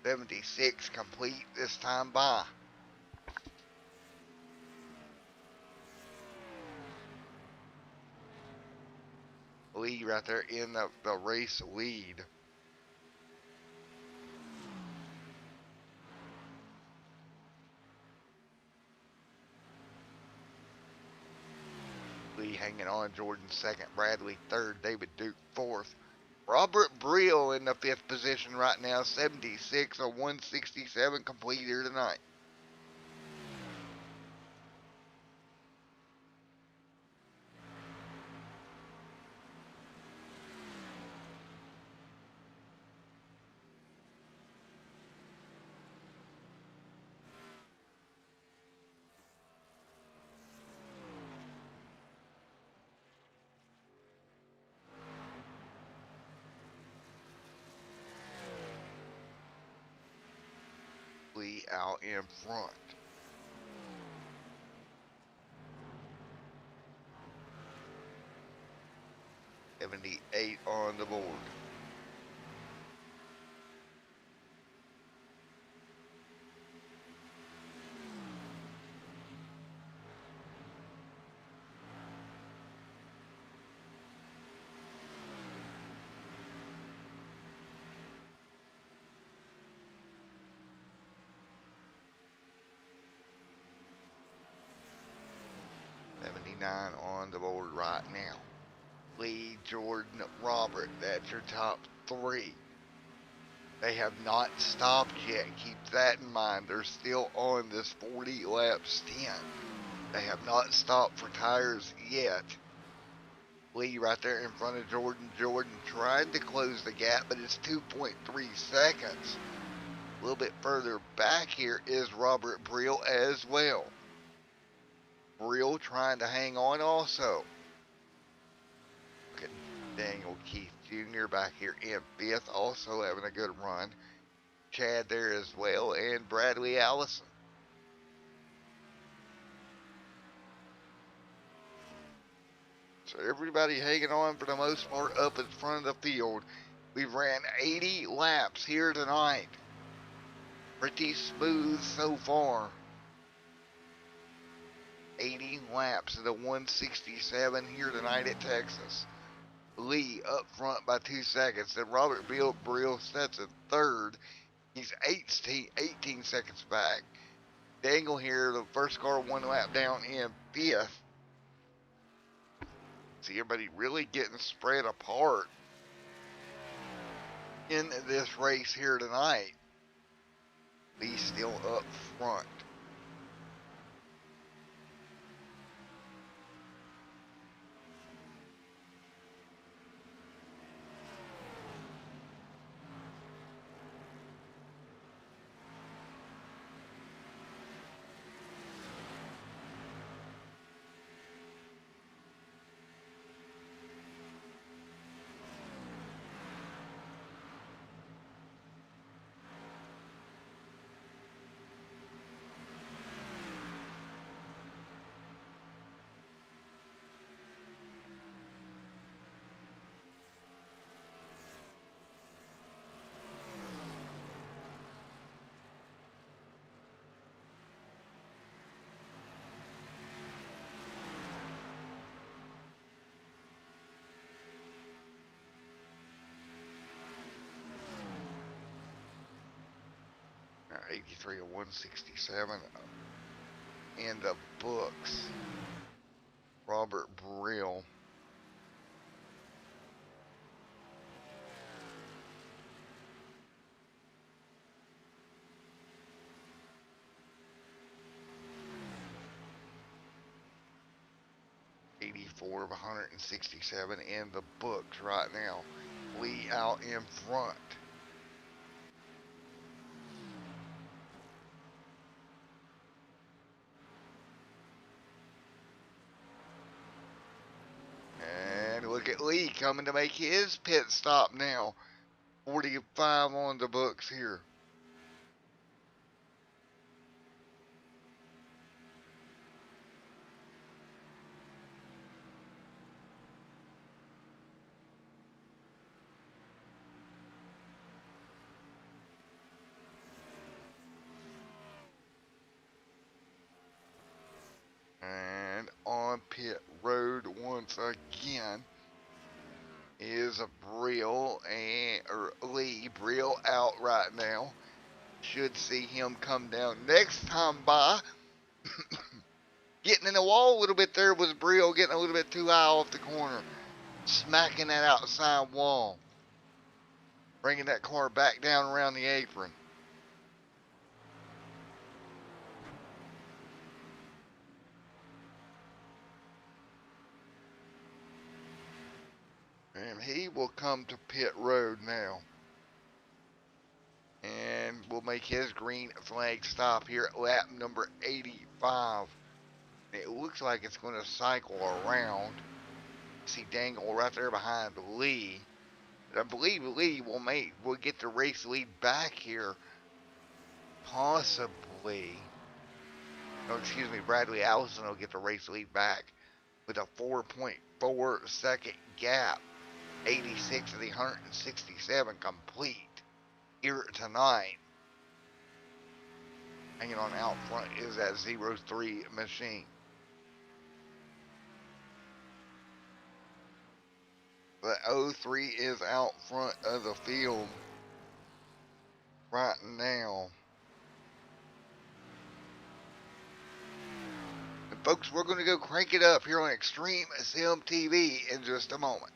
76 complete this time by. Lee right there in the race lead. Lee hanging on. Jordan second. Bradley third. David Duke fourth. Robert Brill in the fifth position right now. 76 or 167 complete here tonight. Lee out in front. $78 on the board. On the board right now. Lee, Jordan, Robert, that's your top three. They have not stopped yet. Keep that in mind. They're still on this 40 lap stint. They have not stopped for tires yet. Lee right there in front of Jordan. Jordan trying to close the gap, but it's 2.3 seconds. A little bit further back here is Robert Brill as well. Brill trying to hang on also. Look at Daniel Keith Jr. back here in fifth, also having a good run. Chad there as well, and Bradley Allison. So everybody hanging on for the most part up in front of the field. We've ran 80 laps here tonight. Pretty smooth so far. 80 laps of the 167 here tonight at Texas. Lee up front by 2 seconds. Then Robert Brill sets in third. He's 18 seconds back. Daniel here, the first car 1 lap down in fifth. See everybody really getting spread apart in this race here tonight. Lee still up front. Now 83 of 167 in the books. Robert Brill. Of 167 in the books right now. Lee out in front. And look at Lee coming to make his pit stop now. 45 on the books here. And on pit road once again is a Brill or Lee. Brill out right now. Should see him come down next time by. Getting in the wall a little bit there was Brio getting a little bit too high off the corner. Smacking that outside wall. Bringing that car back down around the apron. And he will come to pit road now. And will make his green flag stop here at lap number 85. It looks like it's going to cycle around. See Dangle right there behind Lee. But I believe Lee will get the race lead back here. Possibly. No, excuse me, Bradley Allison will get the race lead back with a 4.4 second gap. 86 of the 167 complete here tonight. Hanging on out front is that 03 machine. The 03 is out front of the field right now. And folks, we're going to go crank it up here on Extreme Sim TV in just a moment.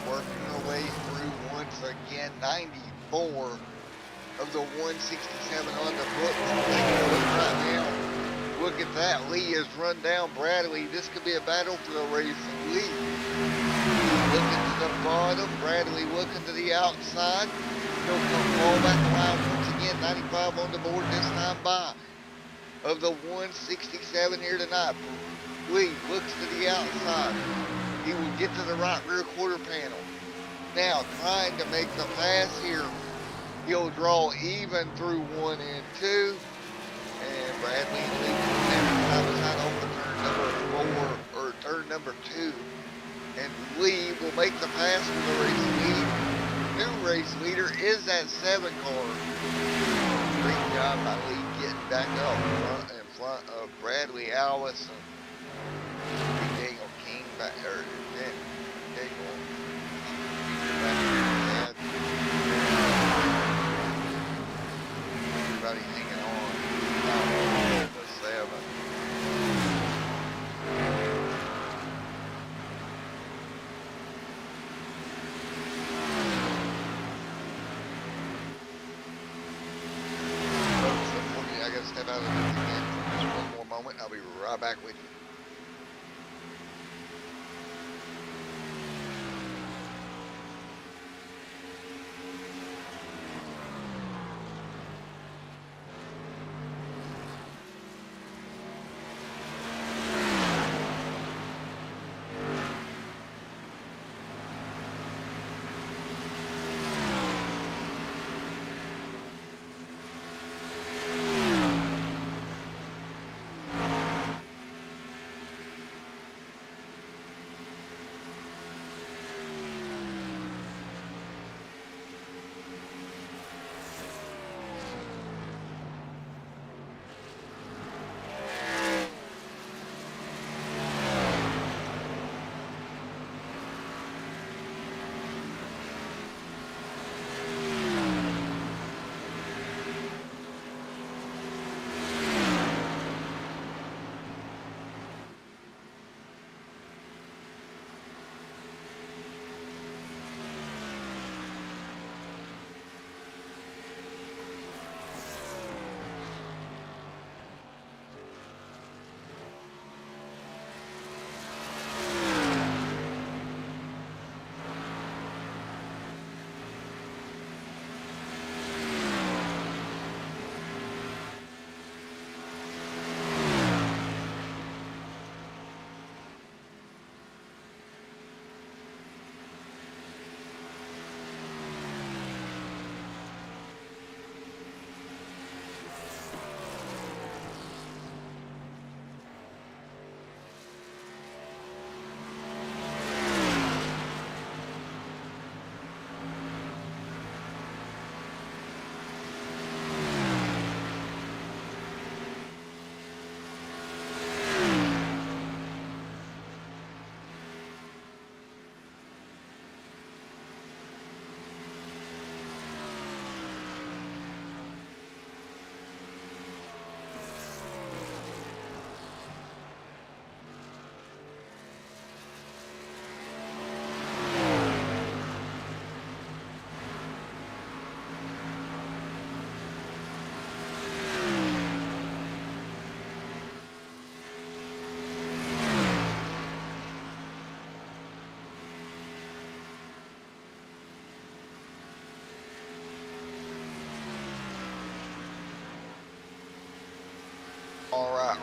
Working our way through once again. 94 of the 167 on the books. Right now. Look at that. Lee has run down Bradley. This could be a battle for the race lead. looking to the bottom. Bradley looking to the outside. He'll come all back around once again. 95 on the board this time by. Of the 167 here tonight, Lee looks to the outside. He will get to the right rear quarter panel. Now trying to make the pass here. He'll draw even through 1 and 2. And Bradley leads side by side over turn number 2. And Lee will make the pass for the race lead. New race leader is that 7 car. Great job by Lee getting back up in front of Bradley Allison. Daniel King back there. Daniel back there. Everybody hanging on. Now the 7. Step out of this again for just one more moment. I'll be right back with you.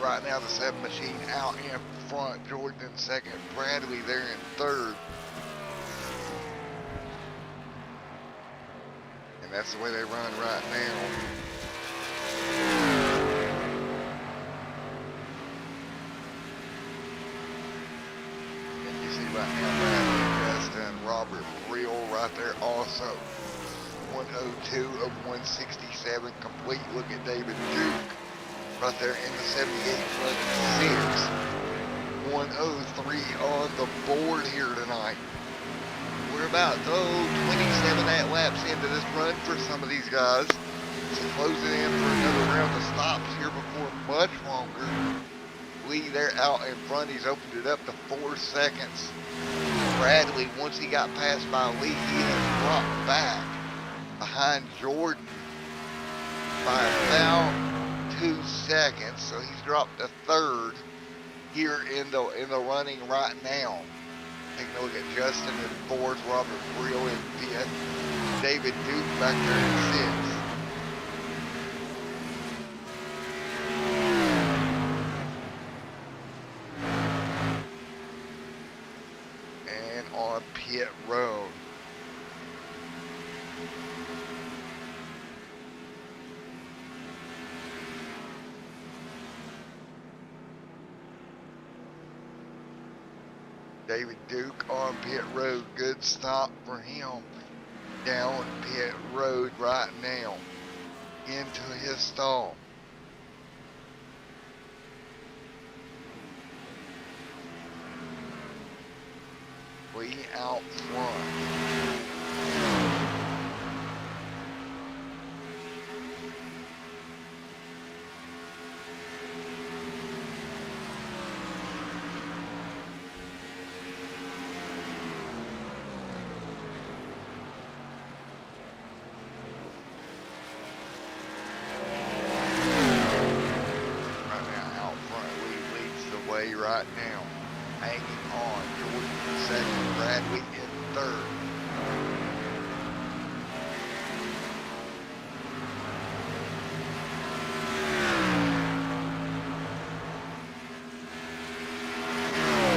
Right now the 7 machine out in front. Jordan in second. Bradley there in third. And that's the way they run right now. And you see right now Bradley, Justin, Robert Real right there also. 102 of 167 complete. Look at David Duke. Right there in the 78 plus 6. 103 on the board here tonight. We're about 27 laps into this run for some of these guys. So closing in for another round of stops here before much longer. Lee there out in front. He's opened it up to 4 seconds. Bradley, once he got passed by Lee, he has dropped back behind Jordan by about 2 seconds, so he's dropped to third here in the running right now. taking a look at Justin in fourth, Robert Brill in fifth, David Duke back there in sixth. And on pit road, David Duke on pit road, good stop for him. Down pit road right now, into his stall. Lee out front. Right now, hanging on, Jordan in second, Bradley in third.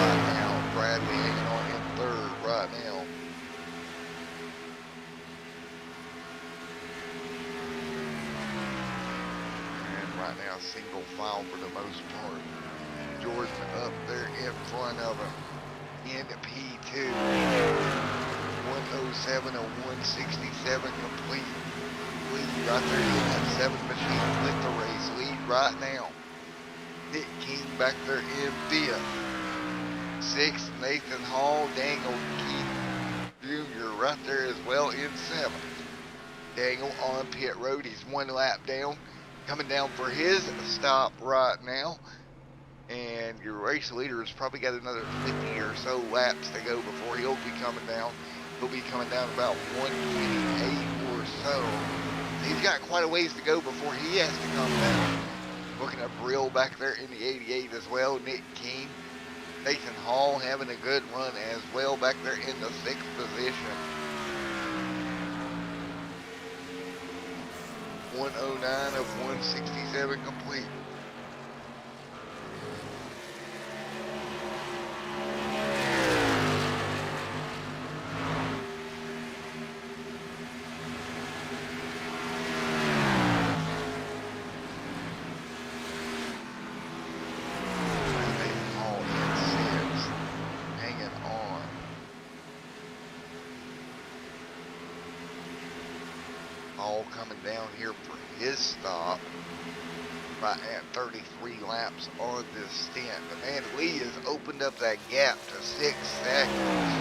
Right now, Bradley hanging on in third right now. And right now, single file for the most part. Jordan up there in front of him in P2. 107 and 167 complete. Lead right there in that 7 machine with the race. Lead right now. Nick King back there in 5th. 6th, Nathan Hall. Daniel Keith Jr. right there as well in 7th. Daniel on pit road. He's 1 lap down. Coming down for his stop right now. And your race leader has probably got another 50 or so laps to go before he'll be coming down. He'll be coming down about 128 or so. He's got quite a ways to go before he has to come down. Looking at Brill back there in the 88 as well. Nick King. Nathan Hall having a good run as well back there in the 6th position. 109 of 167 complete. All coming down here for his stop right at 33 laps on this stint. But man, Lee has opened up that gap to 6 seconds.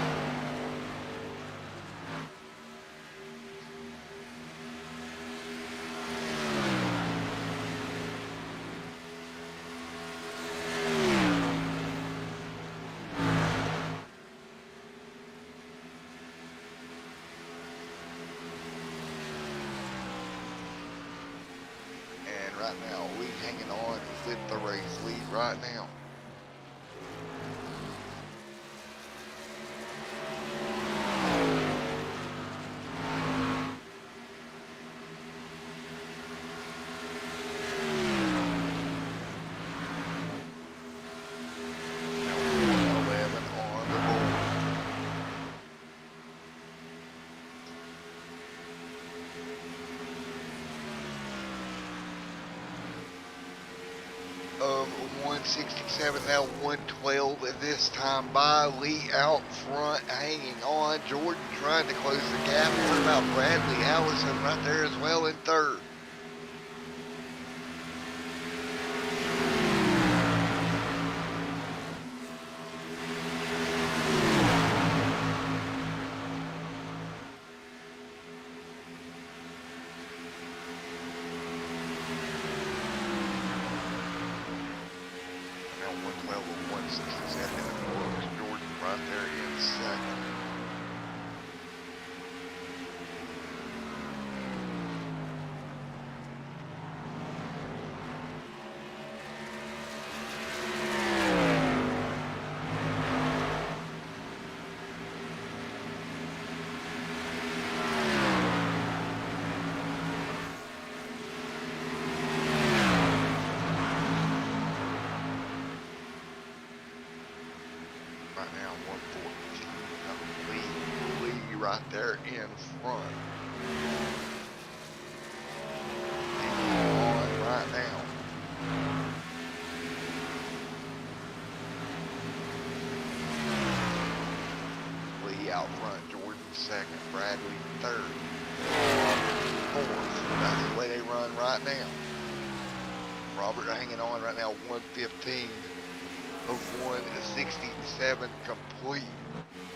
Right now, Lee hanging on with the race lead right now. Of 167, now 112 at this time by Lee out front, hanging on. Jordan trying to close the gap. What about Bradley Allison right there as well in third? Jordan right there in second. now 114. Lee right there in front. And on right now. Lee out front. Jordan second. Bradley third. Fourth. That's the way they run right now. Robert hanging on right now, 115 of 167 complete.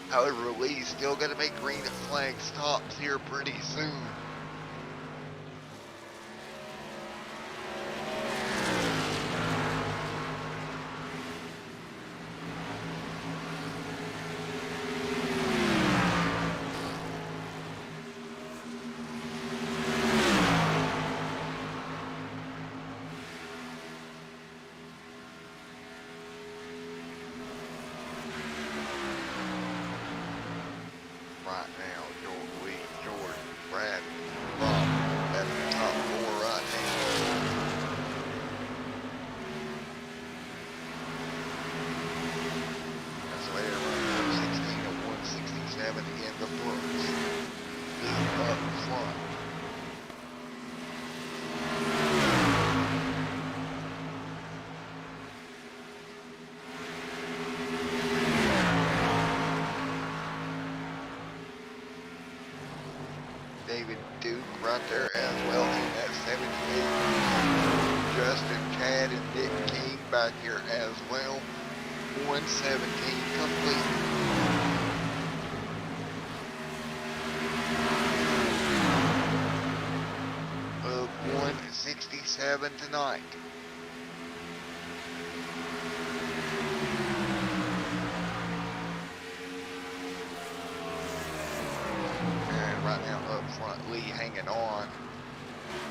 However, Lee's still going to make green flag stops here pretty soon. Right now, Jordan, Brad, Bob, that's the top four right now. That's the way they run 116 to 167 in the books. Lee up front. David Duke right there as well in that 78. Justin, Chad, and Nick King back here as well. 117 complete. Of 167 tonight. Right now up front, Lee hanging on,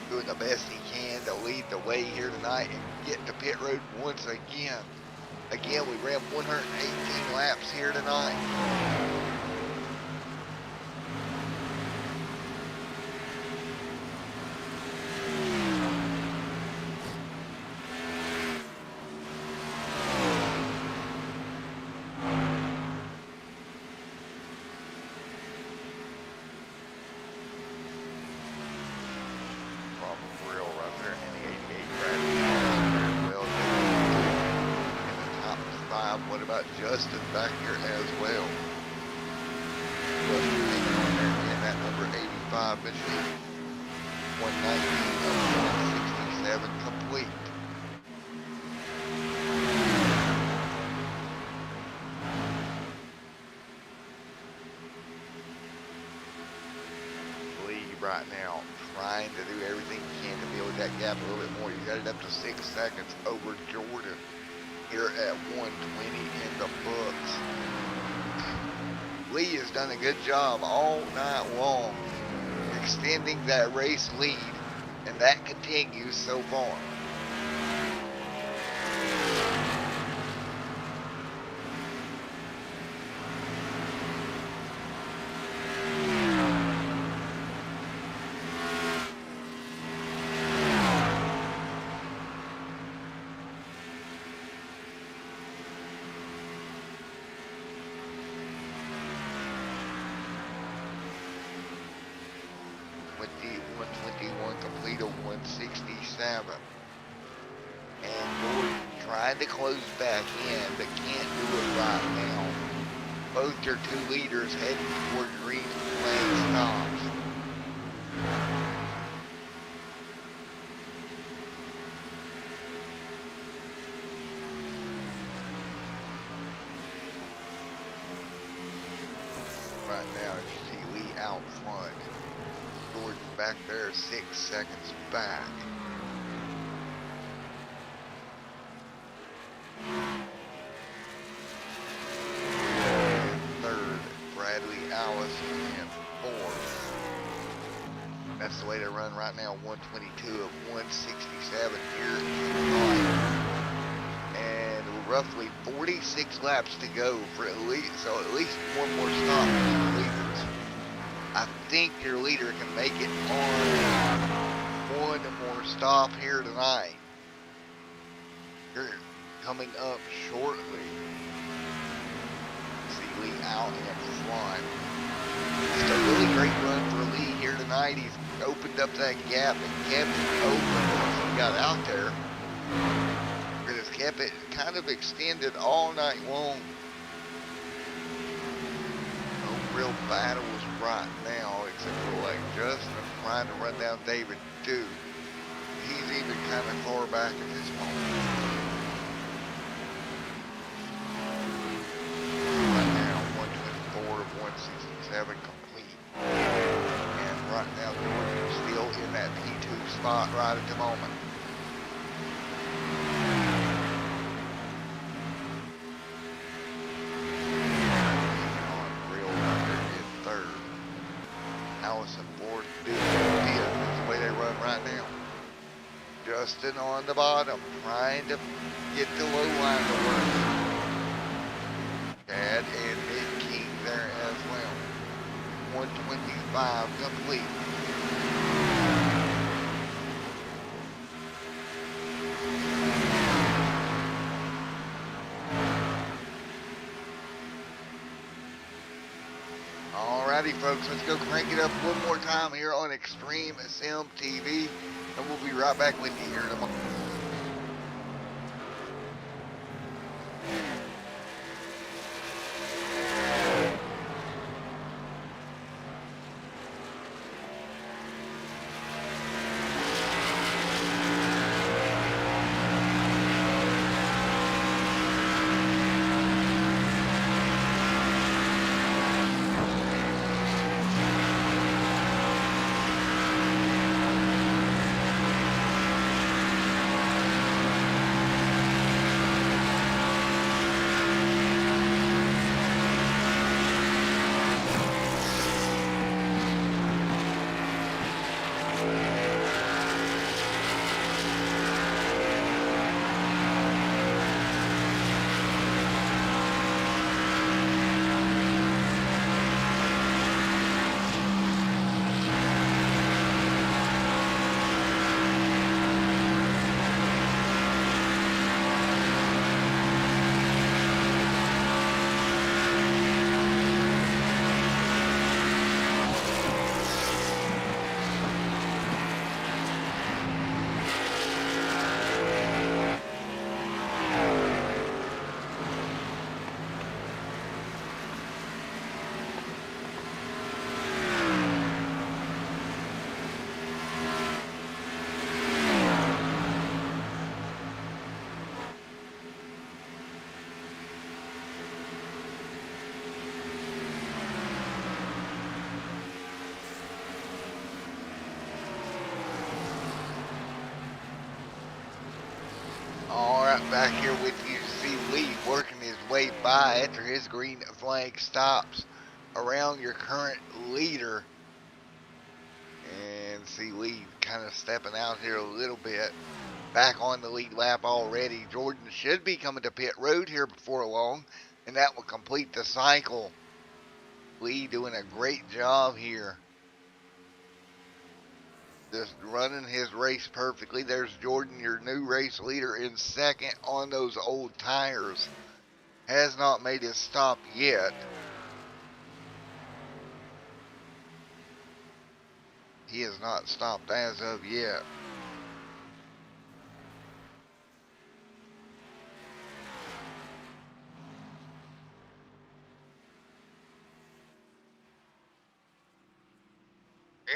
doing the best he can to lead the way here tonight and get to pit road once again. Again, we ran 118 laps here tonight. What about Justin back here as well? Justin hanging on there in that number 85 machine. 119 of 167 complete. Lee right now trying to do everything he can to build that gap a little bit more. You got it up to 6 seconds over Jordan. Here at 120 in the books. Lee has done a good job all night long extending that race lead, and that continues so far. With the 121 complete of 167. And Jordan trying to close back in, but can't do it right now. Both their two leaders heading toward green flag stops. Right now, as you see Lee out front. Jordan back there 6 seconds back. And third, Bradley Allison in fourth. That's the way to run right now, 122 of 167 here tonight. And roughly 46 laps to go for at least one more stop for the leaders. I think your leader can make it on one more stop here tonight. You're coming up shortly. completely out in front. Just a really great run for Lee here tonight. He's opened up that gap and kept it open once he got out there. But has kept it kind of extended all night long. No real battles right now, except for like Justin trying to run down David Duke. He's even kind of far back at this moment. Right now, 124 to 167 complete. And right now, Jordan's still in that P2 spot right at the moment. Allison Ford Duke is the way they run right now. Justin on the bottom, trying to get the low line to work. Chad and Nick King there as well. 125 complete. Alrighty folks, let's go crank it up one more time here on Extreme Sim TV, and we'll be right back with you here in a moment. Alright, back here with you to see Lee working his way by after his green flag stops around your current leader. And see Lee kind of stepping out here a little bit. Back on the lead lap already. Jordan should be coming to pit road here before long, and that will complete the cycle. Lee doing a great job here. Just running his race perfectly. There's Jordan, your new race leader, in second on those old tires. Has not made his stop yet. He has not stopped as of yet.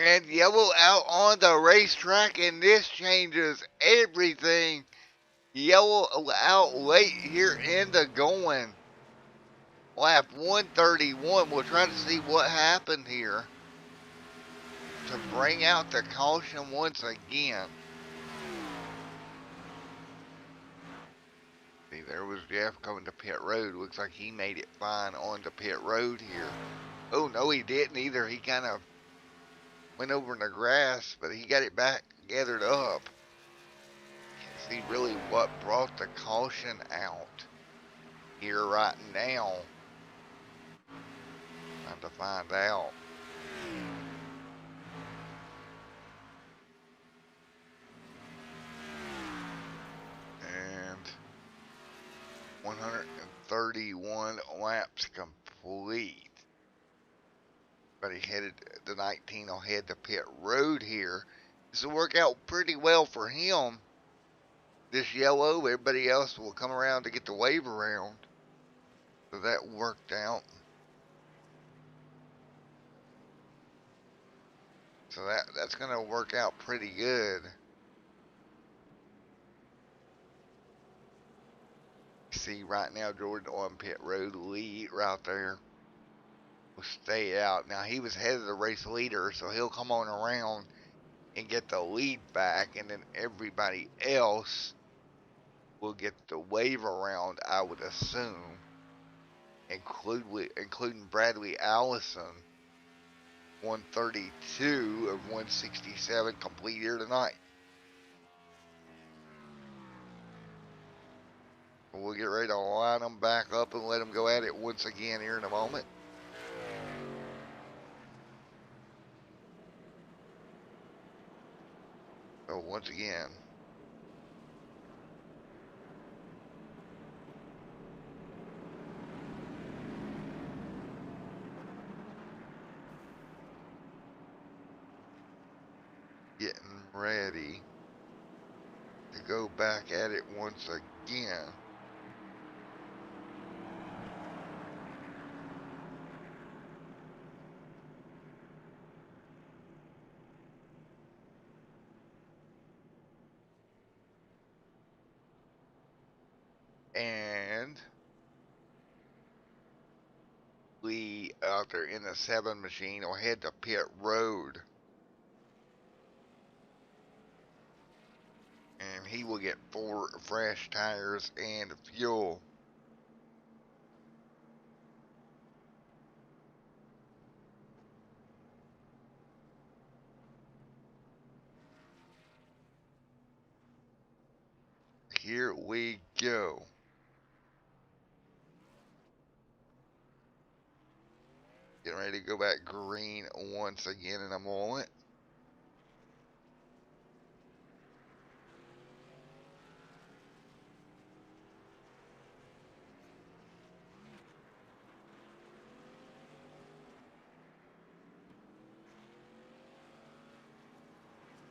And yellow out on the racetrack, and this changes everything. Yellow out late here in the going. Lap 131. We'll try to see what happened here to bring out the caution once again. See, there was Jeff coming to pit road. Looks like he made it fine on the pit road here. Oh, no, he didn't either. He kind of went over in the grass, but he got it back gathered up. Can't see really what brought the caution out here right now. Time to find out. And 131 laps complete. complete. But he headed, the 19 will head to pit road here. This will work out pretty well for him. This yellow, everybody else will come around to get the wave around. So that worked out. So that's going to work out pretty good. See right now Jordan on pit road lead right there. Will stay out. Now he was head of the race leader, so he'll come on around and get the lead back, and then everybody else will get the wave around, I would assume, including Bradley Allison. 132 of 167 complete here tonight. We'll get ready to line them back up and let them go at it once again here in a moment. So once again, getting ready to go back at it once again. And we out there in the 7 machine will head to pit road. And he will get 4 fresh tires and fuel. Here we go. Getting ready to go back green once again in a moment.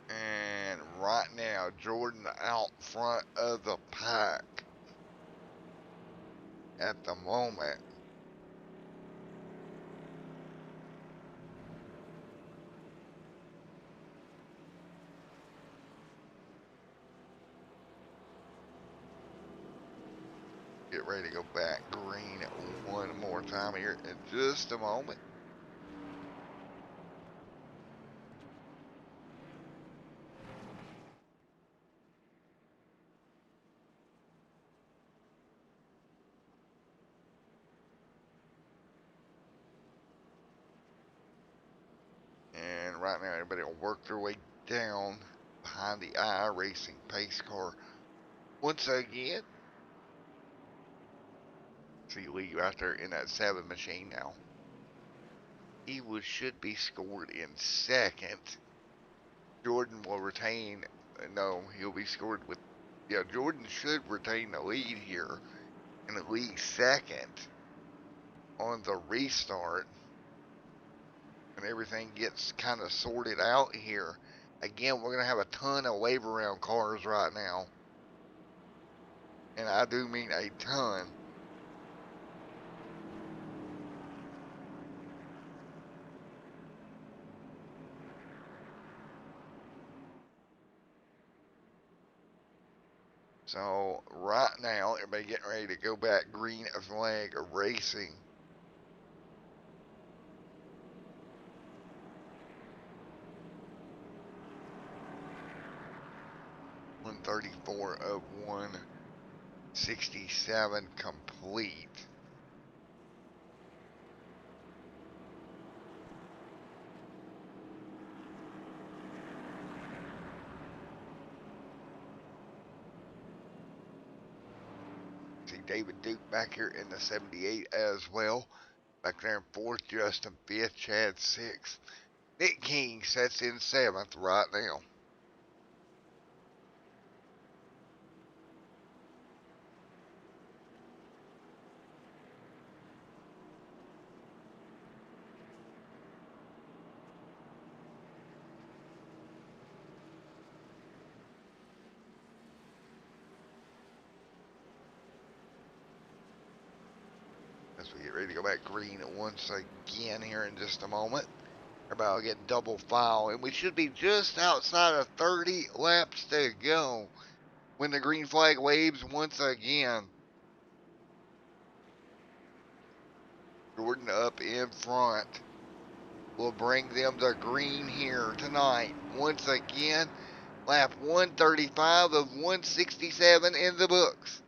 And right now, Jordan out front of the pack at the moment. Get ready to go back green one more time here in just a moment. And right now, everybody will work their way down behind the iRacing pace car once again. See Lee out there in that 7 machine now. He should be scored in second. Jordan will retain. No, he'll be scored with. Yeah, Jordan should retain the lead here and the lead second on the restart. And everything gets kind of sorted out here. Again, we're going to have a ton of wave around cars right now. And I do mean a ton. So right now, everybody getting ready to go back green flag racing. .134 of 167 complete. See David Duke back here in the 78 as well. Back there in 4th, Justin 5th, Chad 6th. Nick King sets in 7th right now. go back green once again here in just a moment. About to get double file, and we should be just outside of 30 laps to go when the green flag waves once again. Jordan up in front will bring them to green here tonight. Once again, lap 135 of 167 in the books.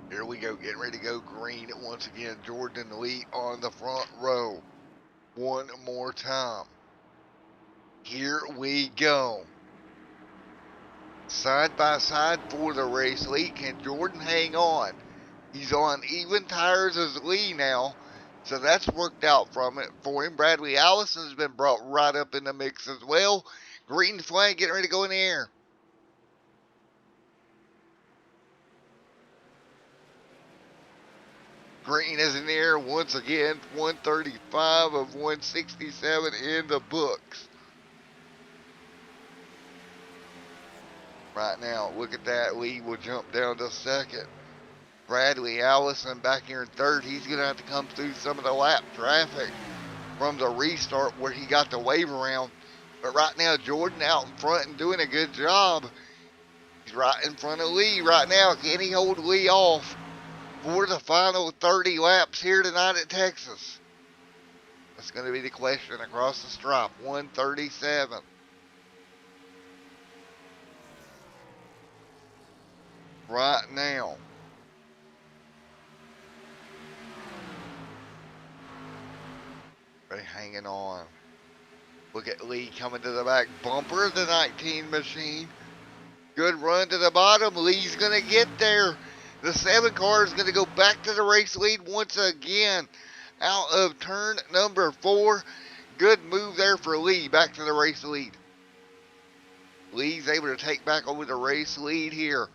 Here we go, getting ready to go green once again. Jordan in the lead on the front row. One more time. Here we go. Side by side for the race lead. Can Jordan hang on? He's on even tires as Lee now, so that's worked out for him. Bradley Allison's been brought right up in the mix as well. Green flag getting ready to go in the air. Green is in the air once again. 135 of 167 in the books. Right now, look at that. Lee will jump down to second. Bradley Allison back here in third. He's going to have to come through some of the lap traffic from the restart where he got the wave around. But right now, Jordan out in front and doing a good job. He's right in front of Lee right now. Can he hold Lee off for the final 30 laps here tonight at Texas? That's going to be the question across the stripe. 137. Right now. Ready, hanging on. Look at Lee coming to the back bumper of the 19 machine. Good run to the bottom. Lee's going to get there. The 7 car is going to go back to the race lead once again. Out of turn number 4. Good move there for Lee. Back to the race lead. Lee's able to take back over the race lead here.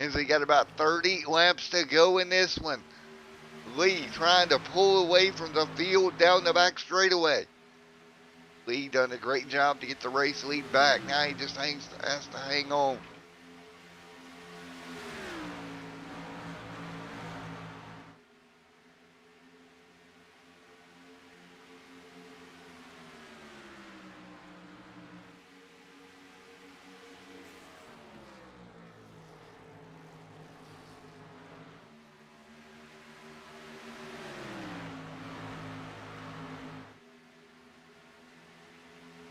And so he got about 30 laps to go in this one. Lee trying to pull away from the field down the back straightaway. Lee done a great job to get the race lead back. Now he just has to hang on.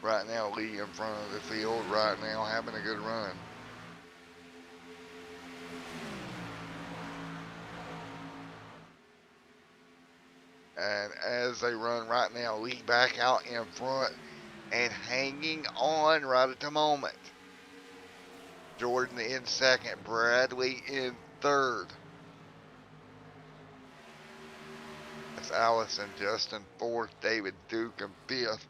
Right now, Lee in front of the field right now, having a good run. And as they run right now, Lee back out in front and hanging on right at the moment. Jordan in second, Bradley in third. That's Allison, Justin fourth, David Duke in fifth.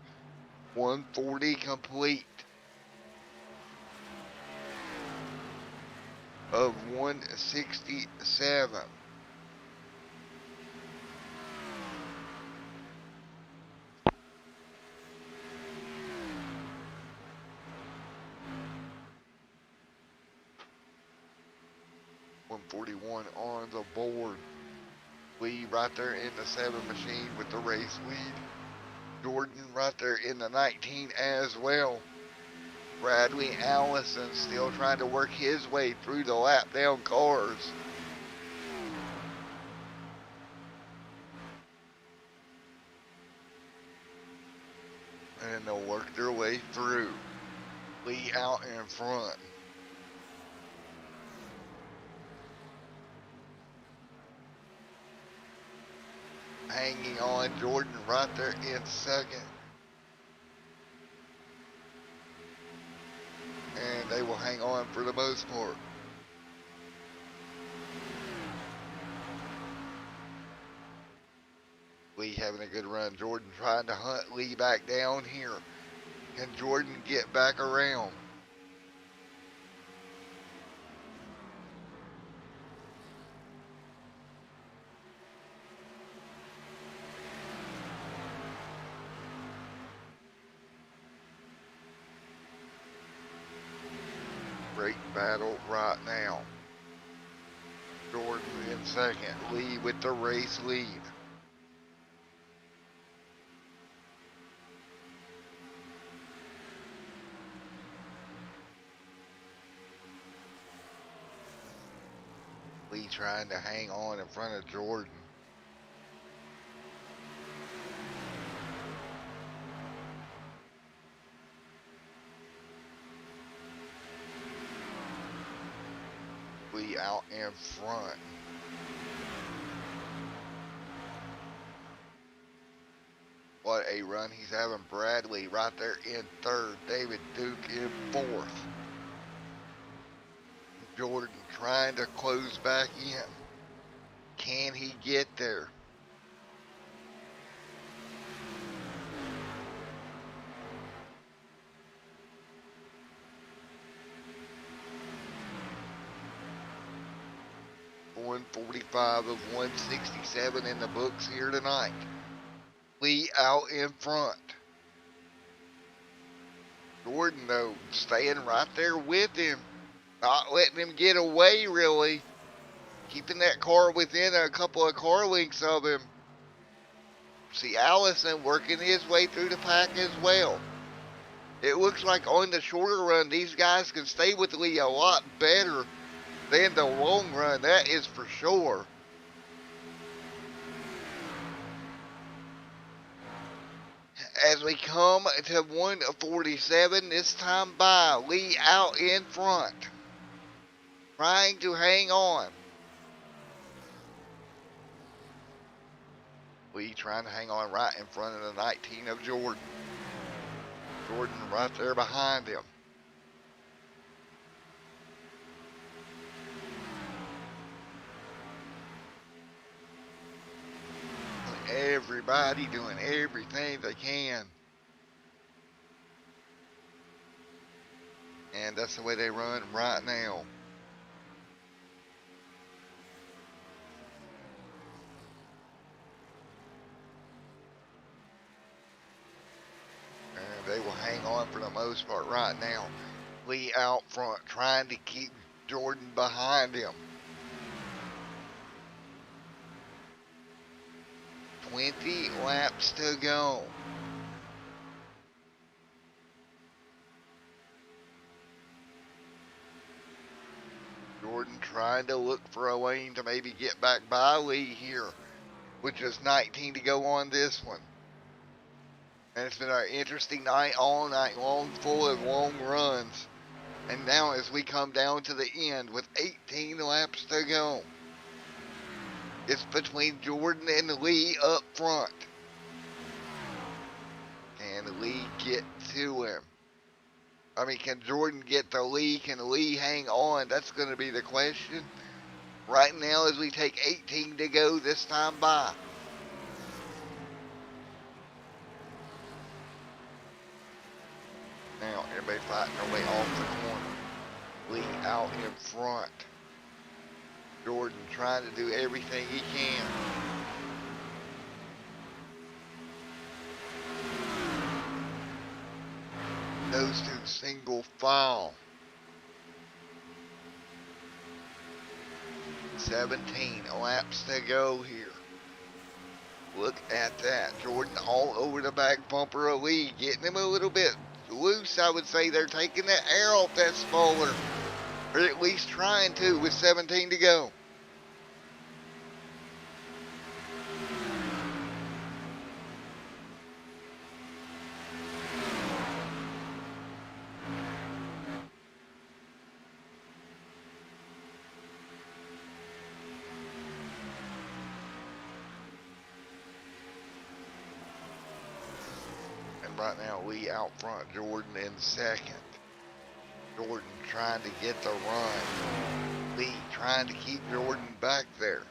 140 complete of 167. $141 on the board. Lee right there in the 7 machine with the race lead. Jordan right there in the 19 as well. Bradley Allison still trying to work his way through the lap down cars. And they'll work their way through. Lee out in front. Hanging on, Jordan right there in second. And they will hang on for the most part. Lee having a good run. Jordan trying to hunt Lee back down here. Can Jordan get back around? Great battle right now. Jordan in second, Lee with the race lead. Lee trying to hang on in front of Jordan. Lee out in front. What a run he's having. Bradley right there in third. David Duke in fourth. Jordan trying to close back in. Can he get there? .145 of 167 in the books here tonight. Lee out in front. Jordan, though, staying right there with him. Not letting him get away, really. Keeping that car within a couple of car lengths of him. See Allison working his way through the pack as well. It looks like on the shorter run, these guys can stay with Lee a lot better than the long run. That is for sure. As we come to 147, this time by Lee out in front. Trying to hang on. Lee trying to hang on right in front of the 19 of Jordan. Jordan right there behind him. Everybody doing everything they can. And that's the way they run right now. And they will hang on for the most part right now. Lee out front trying to keep Jordan behind him. 20 laps to go. Jordan trying to look for a lane to maybe get back by Lee here, which is 19 to go on this one. And it's been an interesting night all night long, full of long runs. And now as we come down to the end with 18 laps to go, it's between Jordan and Lee up front. Can Lee get to him? I mean, can Jordan get to Lee? Can Lee hang on? That's going to be the question. Right now, as we take 18 to go this time by. Now, everybody fighting their way off the corner. Lee out in front. Jordan trying to do everything he can. Those two single file. 17 laps to go here. Look at that. Jordan all over the back bumper of Lee, getting him a little bit loose. I would say they're taking the air off that spoiler. Or at least trying to with 17 to go. And right now, Lee out front, Jordan in second. Jordan trying to get the run. Lee trying to keep Jordan back there.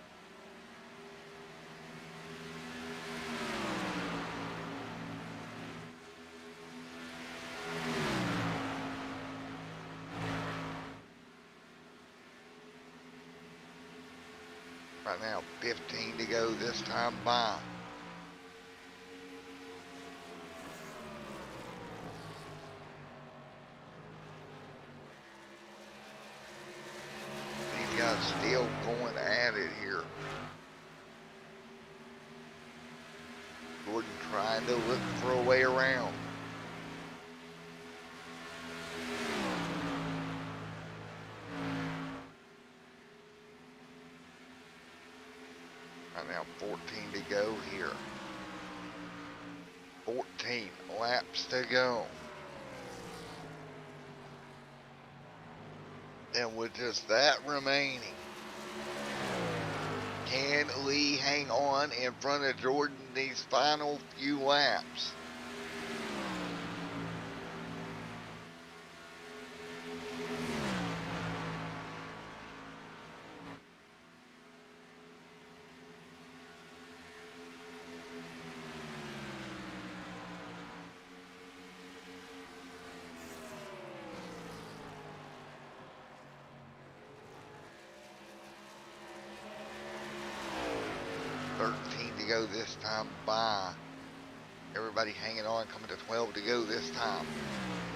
Right now, 15 to go this time by. still going at it here. Jordan trying to look for a way around. Right now 14 to go here. 14 laps to go. And with just that remaining, can Lee hang on in front of Jordan these final few laps? Go this time by. Everybody hanging on, coming to 12 to go this time.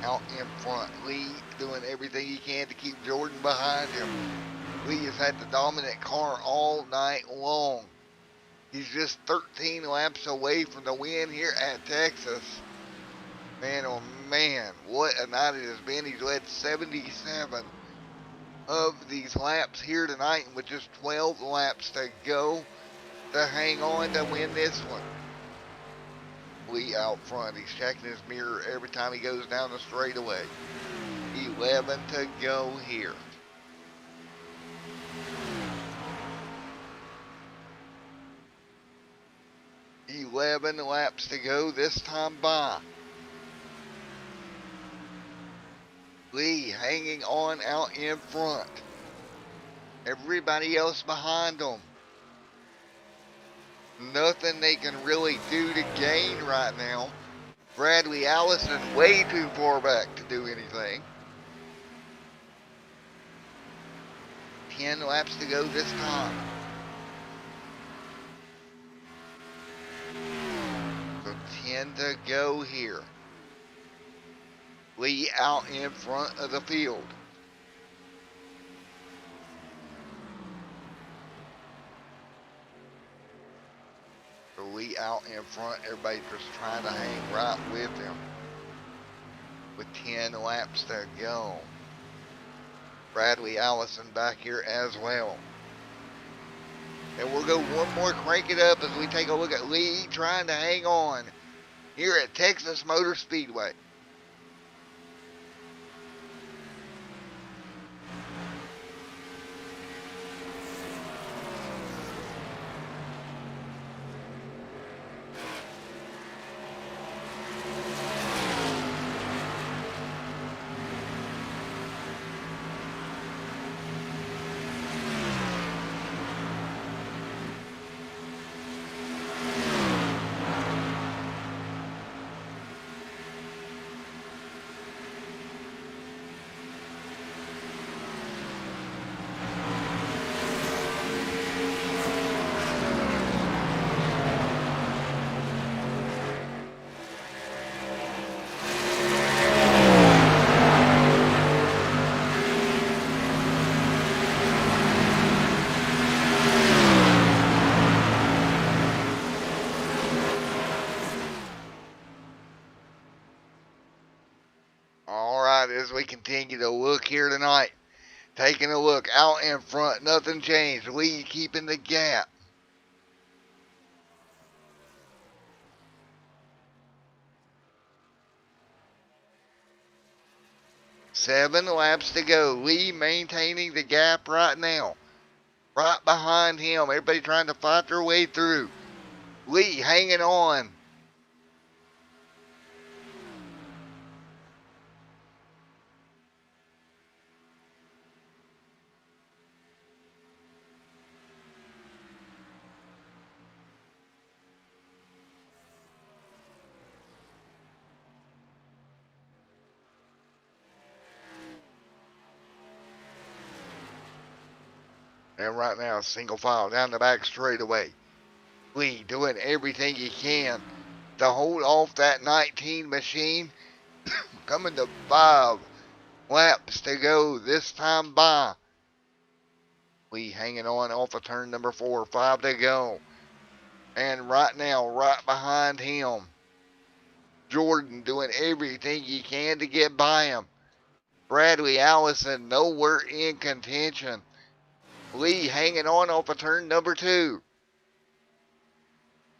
Out in front, Lee doing everything he can to keep Jordan behind him. Lee has had the dominant car all night long. He's just 13 laps away from the win here at Texas. Man, oh man, what a night it has been. He's led 77 of these laps here tonight, and with just 12 laps to go to hang on to win this one. Lee out front. He's checking his mirror every time he goes down the straightaway. 11 to go here. $11 laps to go this time by. Lee hanging on out in front. Everybody else behind him. Nothing they can really do to gain right now. Bradley Allison way too far back to do anything. 10 laps to go this time. So 10 to go here. Lee out in front of the field. Lee out in front, everybody just trying to hang right with him. With 10 laps to go. Bradley Allison back here as well. And we'll go one more crank it up as we take a look at Lee trying to hang on here at Texas Motor Speedway. As we continue to look here tonight, taking a look out in front, nothing changed. Lee keeping the gap. Seven laps to go. Lee maintaining the gap right now. Right behind him. Everybody trying to fight their way through. Lee hanging on. And right now, single file down the back straightaway. Lee doing everything he can to hold off that 19 machine. Coming to 5 laps to go this time by. Lee hanging on off of turn number 4. 5 to go. And right now, right behind him, Jordan doing everything he can to get by him. Bradley Allison nowhere in contention. Lee hanging on off of turn number 2.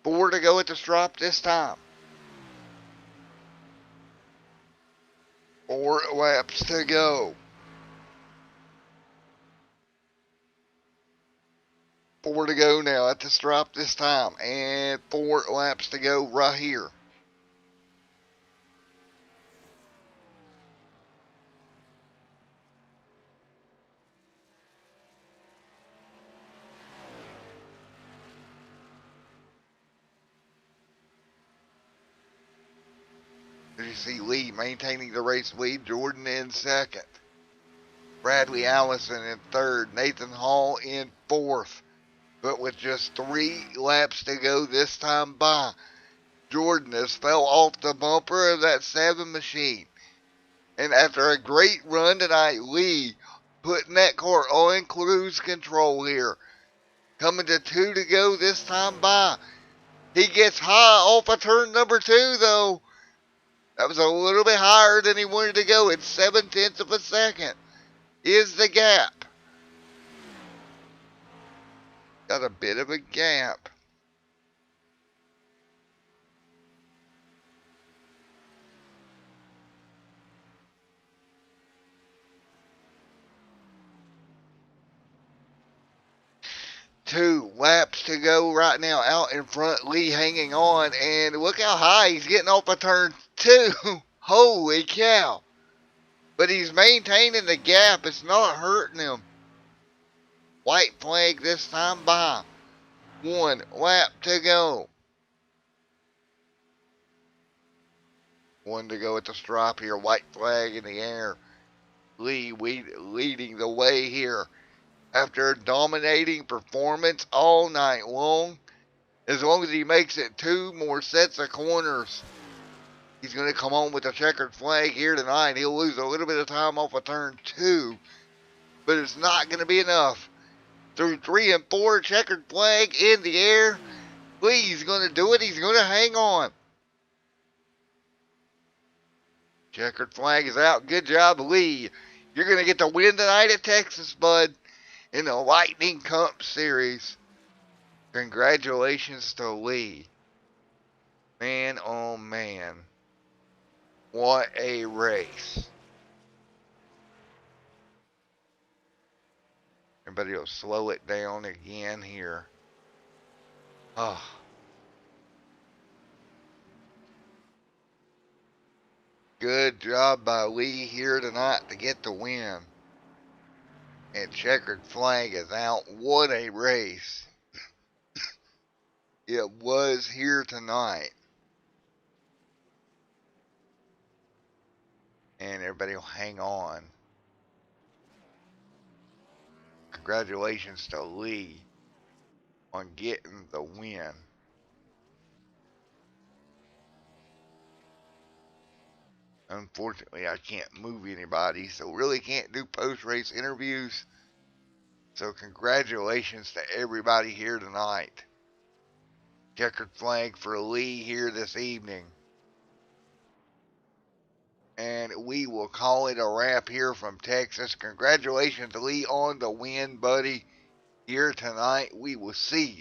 4 to go at the strop this time. 4 laps to go. 4 to go now at the strop this time. And 4 laps to go right here. You see Lee maintaining the race lead. Jordan in second. Bradley Allison in third. Nathan Hall in fourth. But with just 3 laps to go this time by, Jordan has fell off the bumper of that 7 machine. And after a great run tonight, Lee putting that car on cruise control here. Coming to 2 to go this time by. He gets high off of turn number 2 though. That was a little bit higher than he wanted to go. It's 0.7 of a second is the gap. Got a bit of a gap. Two laps to go right now out in front. Lee hanging on, and look how high he's getting off of turn 2. Holy cow. But he's maintaining the gap. It's not hurting him. White flag this time by. 1 lap to go. 1 to go at the stripe here. White flag in the air. Lee leading the way here. After a dominating performance all night long, as long as he makes it 2 more sets of corners, he's going to come on with a checkered flag here tonight. He'll lose a little bit of time off of turn 2, but it's not going to be enough. Through 3 and 4, checkered flag in the air. Lee's going to do it. He's going to hang on. Checkered flag is out. Good job, Lee. You're going to get the win tonight at Texas, bud, in the Lightning Cup Series. Congratulations to Lee. Man, oh man. What a race. Everybody will slow it down again here. Oh. Good job by Lee here tonight to get the win. And checkered flag is out. What a race. It was here tonight. And everybody will hang on. Congratulations to Lee on getting the win. Unfortunately, I can't move anybody, so really can't do post-race interviews. So congratulations to everybody here tonight. Checkered flag for Lee here this evening. And we will call it a wrap here from Texas. Congratulations to Lee on the win, buddy, here tonight. We will see you